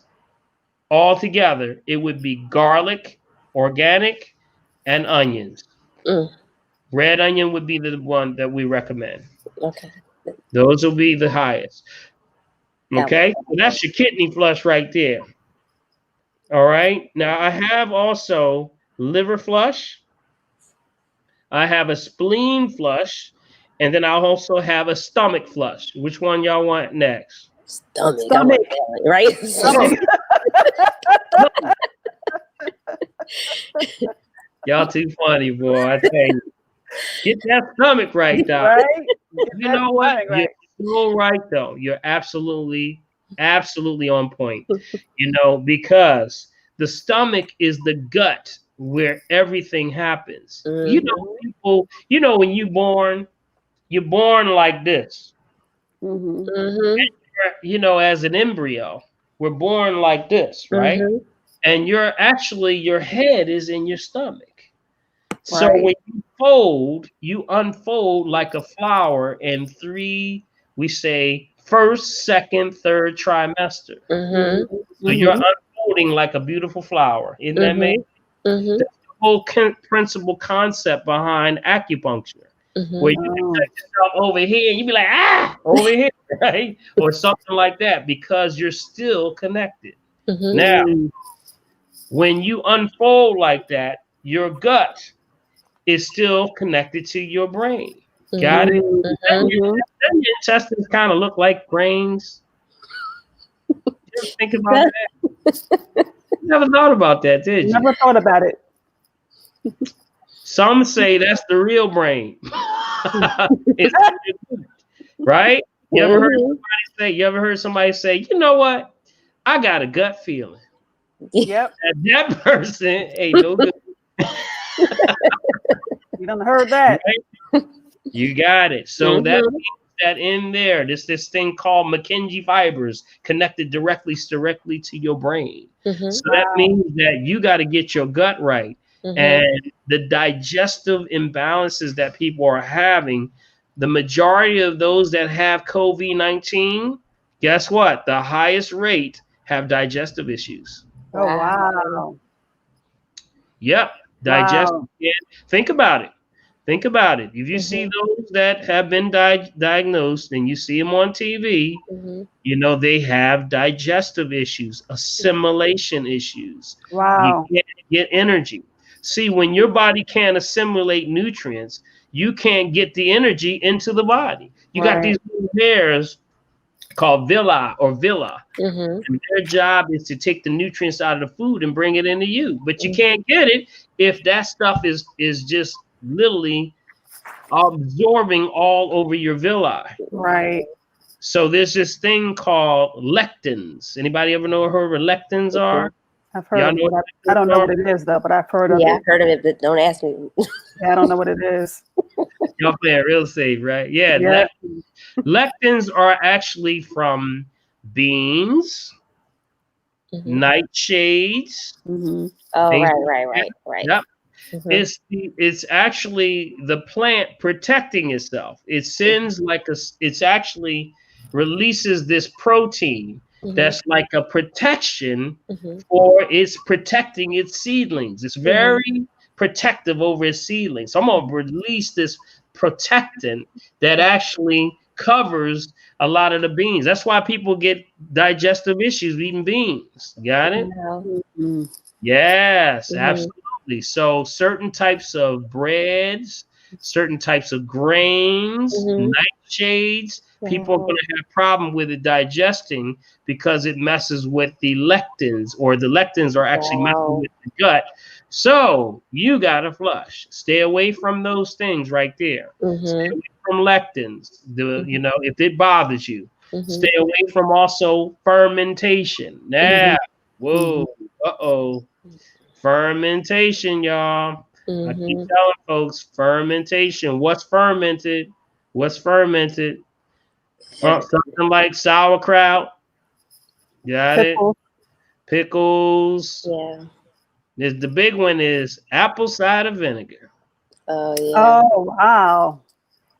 all together, it would be garlic, organic, and onions. Red onion would be the one that we recommend. Okay. Those will be the highest. Okay, so that's your kidney flush right there. All right. Now I have also liver flush. I have a spleen flush, and then I'll also have a stomach flush. Which one y'all want next? Stomach. Right? Stomach. Y'all too funny, boy. I tell you. Get that stomach right, though. Right? You know what? Right. You're so right, though. You're absolutely on point. You know, because the stomach is the gut where everything happens. You know, people, you know, when you're born like this. And, you know, as an embryo, we're born like this, right? And your head is in your stomach. So when you unfold like a flower in 3, we say first, second, third trimester. So you're unfolding like a beautiful flower. Isn't that amazing? That's the whole principal concept behind acupuncture. Where you can touch yourself over here and you be like, over here, right? Or something like that, because you're still connected. Now, when you unfold like that, your gut is still connected to your brain. Got it? Your intestines kind of look like brains. You ever think about that? You never thought about that, did you? Never thought about it. Some say that's the real brain. Right? You ever heard somebody say, you know what? I got a gut feeling. Yep. That person ain't no good. You done heard that. Right? You got it. So that means that in there, this thing called Purkinje fibers connected directly to your brain. So that means that you got to get your gut right. And the digestive imbalances that people are having, the majority of those that have COVID-19, guess what? The highest rate have digestive issues. Oh, wow. Yep. Digestive. Yeah. Think about it. If you see those that have been diagnosed and you see them on TV, you know, they have digestive issues, assimilation issues. Wow. You can't get energy. See, when your body can't assimilate nutrients, you can't get the energy into the body. You got these little hairs called villi. And their job is to take the nutrients out of the food and bring it into you. But you can't get it if that stuff is just literally absorbing all over your villi. Right. So there's this thing called lectins. Anybody ever know what lectins are? I've heard of it. I don't know what it is, though, but I've heard of it. Yeah, I've heard of it, but don't ask me. Yeah, I don't know what it is. Y'all playing real safe, right? Yeah. Lectins are actually from beans, nightshades. Oh, right. Yep. It's actually the plant protecting itself. It sends it's actually releases this protein that's like a protection for it's protecting its seedlings. It's very protective over its seedlings. So I'm gonna release this protectant that actually covers a lot of the beans. That's why people get digestive issues eating beans. Got it? Yes, absolutely. So certain types of breads, certain types of grains, nightshades, people are going to have a problem with it digesting because it messes with the lectins, or the lectins are actually messing with the gut. So you got to flush. Stay away from those things right there. Stay away from lectins, if it bothers you. Stay away from also fermentation. Now, fermentation, y'all. I keep telling folks, fermentation. What's fermented? Something like sauerkraut. Got it? Pickles. Yeah. The big one is apple cider vinegar. Oh, yeah. Oh, wow.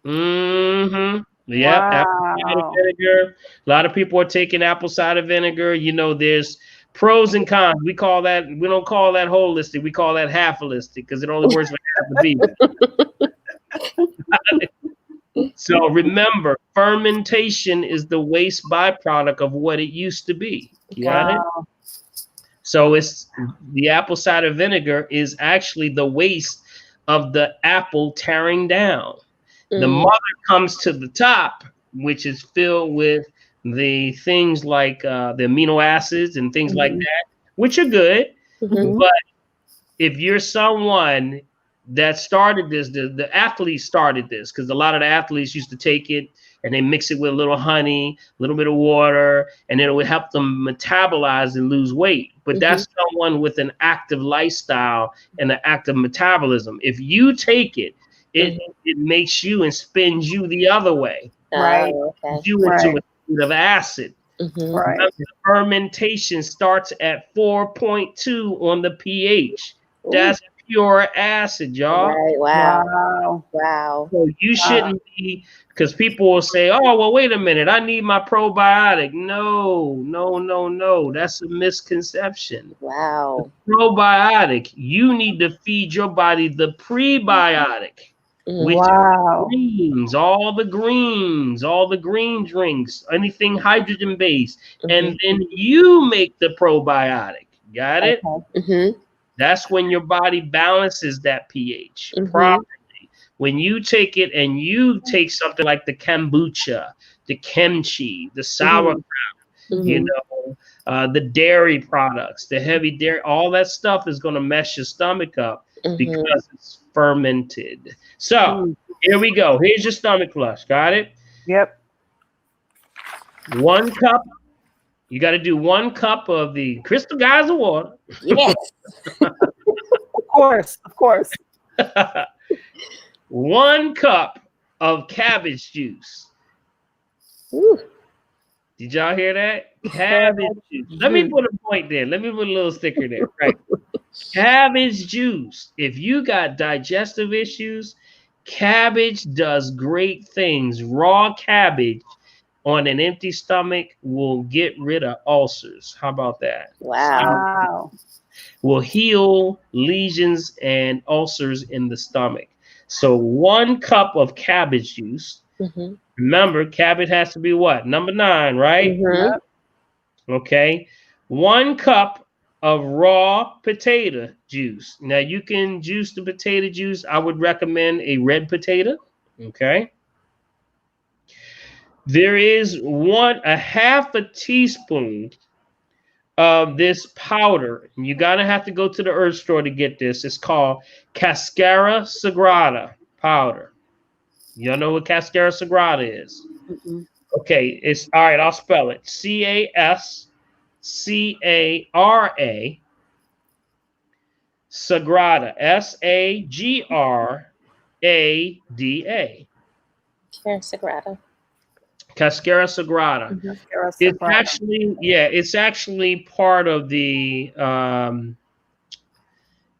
Yep, wow. apple cider vinegar. A lot of people are taking apple cider vinegar. There's pros and cons. We don't call that holistic. We call that half holistic because it only works for half the people. So remember, fermentation is the waste byproduct of what it used to be. Got it? So the apple cider vinegar is actually the waste of the apple tearing down. The mother comes to the top, which is filled with the things like the amino acids and things like that, which are good. But if you're someone that started this, the athletes started this, because a lot of the athletes used to take it and they mix it with a little honey, a little bit of water, and it would help them metabolize and lose weight. But that's someone with an active lifestyle and an active metabolism. If you take it, it makes you and spins you the other way. Right. You into a state of acid. Right. Fermentation starts at 4.2 on the pH. That's pure acid, y'all. Right. Wow. So you shouldn't be, because people will say, oh, well, wait a minute, I need my probiotic. No. That's a misconception. Wow. The probiotic, you need to feed your body the prebiotic. Which greens, all the green drinks, anything hydrogen based, and then you make the probiotic. Got it? That's when your body balances that pH properly. When you take it and you take something like the kombucha, the kimchi, the sauerkraut, the dairy products, the heavy dairy, all that stuff is going to mess your stomach up because it's fermented. So here we go. Here's your stomach flush. Got it? Yep. 1 cup. You got to do 1 cup of the crystal geyser water. Yes. Of course. 1 cup of cabbage juice. Ooh. Did y'all hear that? Cabbage juice. Let me put a point there. Let me put a little sticker there. Right. Cabbage juice. If you got digestive issues, cabbage does great things. Raw cabbage on an empty stomach will get rid of ulcers. How about that? Wow. Will heal lesions and ulcers in the stomach. So 1 cup of cabbage juice. Remember, cabbage has to be what? Number 9, right? Okay. 1 cup of raw potato juice. Now you can juice the potato juice. I would recommend a red potato. Okay. There is a half a teaspoon of this powder. And you're gonna have to go to the herb store to get this. It's called Cascara Sagrada powder. Y'all know what Cascara Sagrada is? Okay, it's all right. I'll spell it. Cascara Sagrada. Sagrada. Sagrada. Cascara Sagrada. It's actually part of the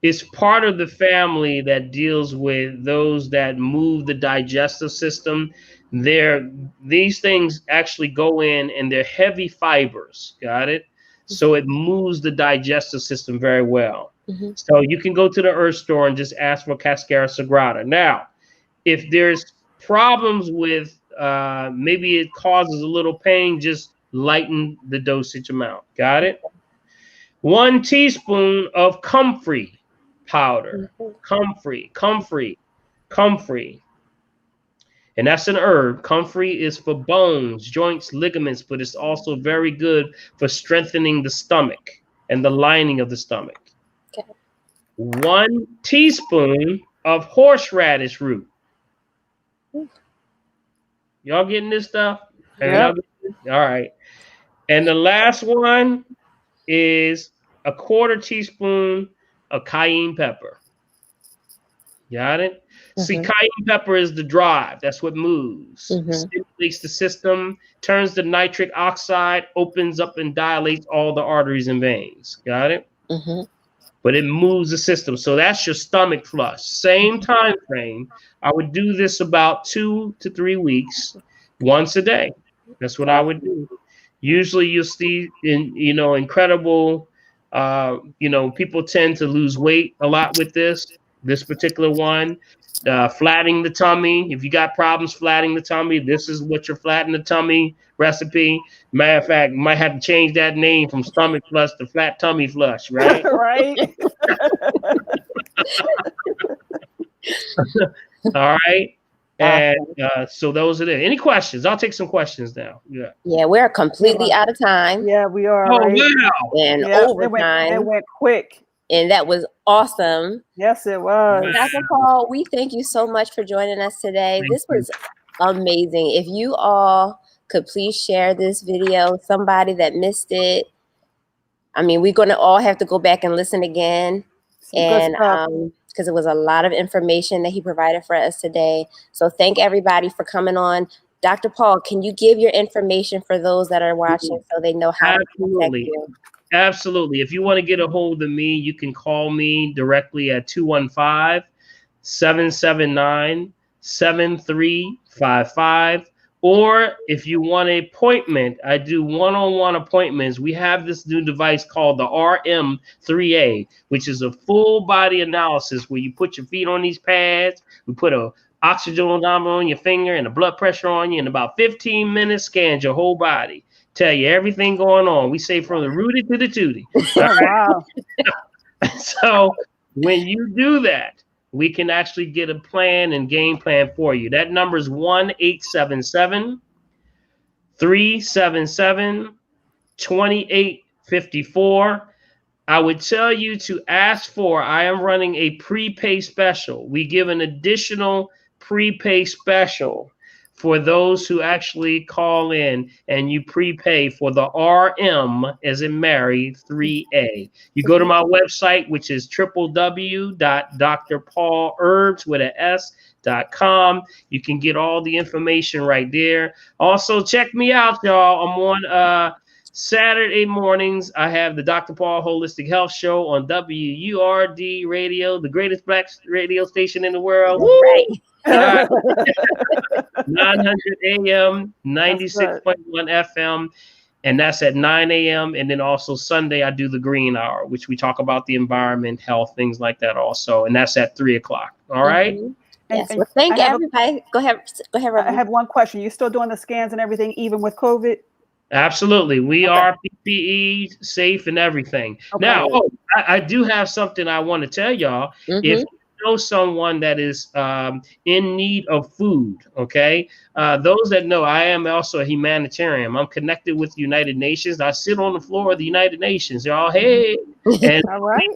it's part of the family that deals with those that move the digestive system. These things actually go in and they're heavy fibers. Got it? So it moves the digestive system very well. So you can go to the herb store and just ask for Cascara Sagrada. Now, if there's problems with maybe it causes a little pain, just lighten the dosage amount. Got it? 1 teaspoon of comfrey powder. Comfrey. And that's an herb. Comfrey is for bones, joints, ligaments, but it's also very good for strengthening the stomach and the lining of the stomach. 1 teaspoon of horseradish root. Y'all getting this stuff? Yep. All right. And the last one is a 1/4 teaspoon of cayenne pepper. Got it? See, cayenne pepper is the drive. That's what moves. Stimulates the system, turns the nitric oxide, opens up and dilates all the arteries and veins. Got it? But it moves the system. So that's your stomach flush. Same time frame. I would do this about 2 to 3 weeks, once a day. That's what I would do. Usually you'll see incredible, people tend to lose weight a lot with this particular one. Flattening the tummy. If you got problems flattening the tummy, this is what your flatten the tummy recipe. Matter of fact, you might have to change that name from stomach flush to flat tummy flush, right? Right. All right. And so those are there. Any questions? I'll take some questions now. Yeah, we're completely out of time. Yeah, we are. Oh, right? wow. And overtime. It went quick. And that was awesome. Yes, it was. Dr. Paul, we thank you so much for joining us today. This was amazing. If you all could please share this video, somebody that missed it. I mean, we're going to all have to go back and listen again. And because it was a lot of information that he provided for us today. So thank everybody for coming on. Dr. Paul, can you give your information for those that are watching so they know how to contact you? Absolutely. If you want to get a hold of me, you can call me directly at 215-779-7355. Or if you want an appointment, I do one-on-one appointments. We have this new device called the RM3A, which is a full body analysis where you put your feet on these pads. We put a oxygen manometer on your finger and a blood pressure on you. In about 15 minutes, scans your whole body. Tell you everything going on. We say from the rooty to the tooty. Wow. So when you do that, we can actually get a plan and game plan for you. That number is 1-877-377-2854. I would tell you to ask for, I am running a prepay special. We give an additional prepay special for those who actually call in and you prepay for the RM as in Mary 3A. You go to my website, which is www.drpaulherbs.com. You can get all the information right there. Also, check me out, y'all. I'm on Saturday mornings. I have the Dr. Paul Holistic Health Show on WURD Radio, the greatest black radio station in the world. Right. 900 AM, 96.1 FM, and that's at 9 a.m. And then also Sunday, I do the Green Hour, which we talk about the environment, health, things like that also. And that's at 3 o'clock. All right. Yes. Well, thank everybody. Go ahead. Robin. I have one question. You still doing the scans and everything, even with COVID? Absolutely. We are PPE safe and everything. Okay. Now, I do have something I want to tell y'all. If you know someone that is in need of food, okay? Those that know, I am also a humanitarian. I'm connected with the United Nations. I sit on the floor of the United Nations, y'all. Hey. And all right.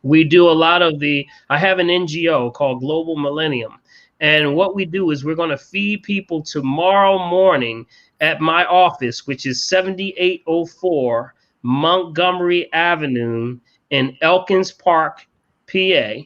we do a lot of I have an NGO called Global Millennium. And what we do is we're going to feed people tomorrow morning at my office, which is 7804 Montgomery Avenue in Elkins Park, PA.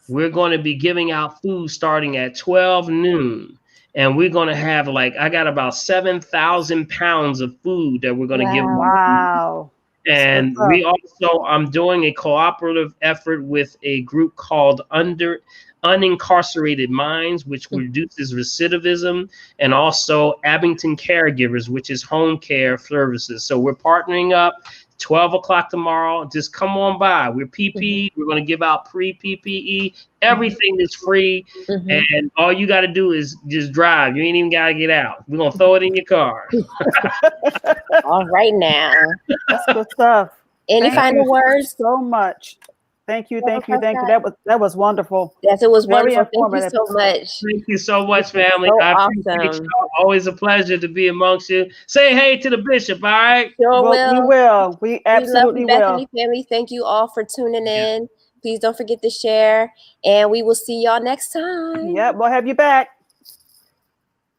We're going to be giving out food starting at 12 noon. And we're going to have I got about 7,000 pounds of food that we're going to give. Wow. And I'm doing a cooperative effort with a group called Unincarcerated Minds, which reduces recidivism, and also Abington Caregivers, which is home care services. So we're partnering up. 12 o'clock tomorrow. Just come on by. We're PPE. We're going to give out pre-PPE. Everything is free. And all you got to do is just drive. You ain't even got to get out. We're going to throw it in your car. All right now. That's good stuff. Any final words? So much. Thank you. That was wonderful. Yes, it was Very wonderful. Thank you so much. Thank you so much, family. So I appreciate awesome. y'all. Always a pleasure to be amongst you. Say hey to the bishop, all right? Sure will. We will. We absolutely we love will. Bethany family. Thank you all for tuning in. Please don't forget to share, and we will see y'all next time. Yeah, we'll have you back.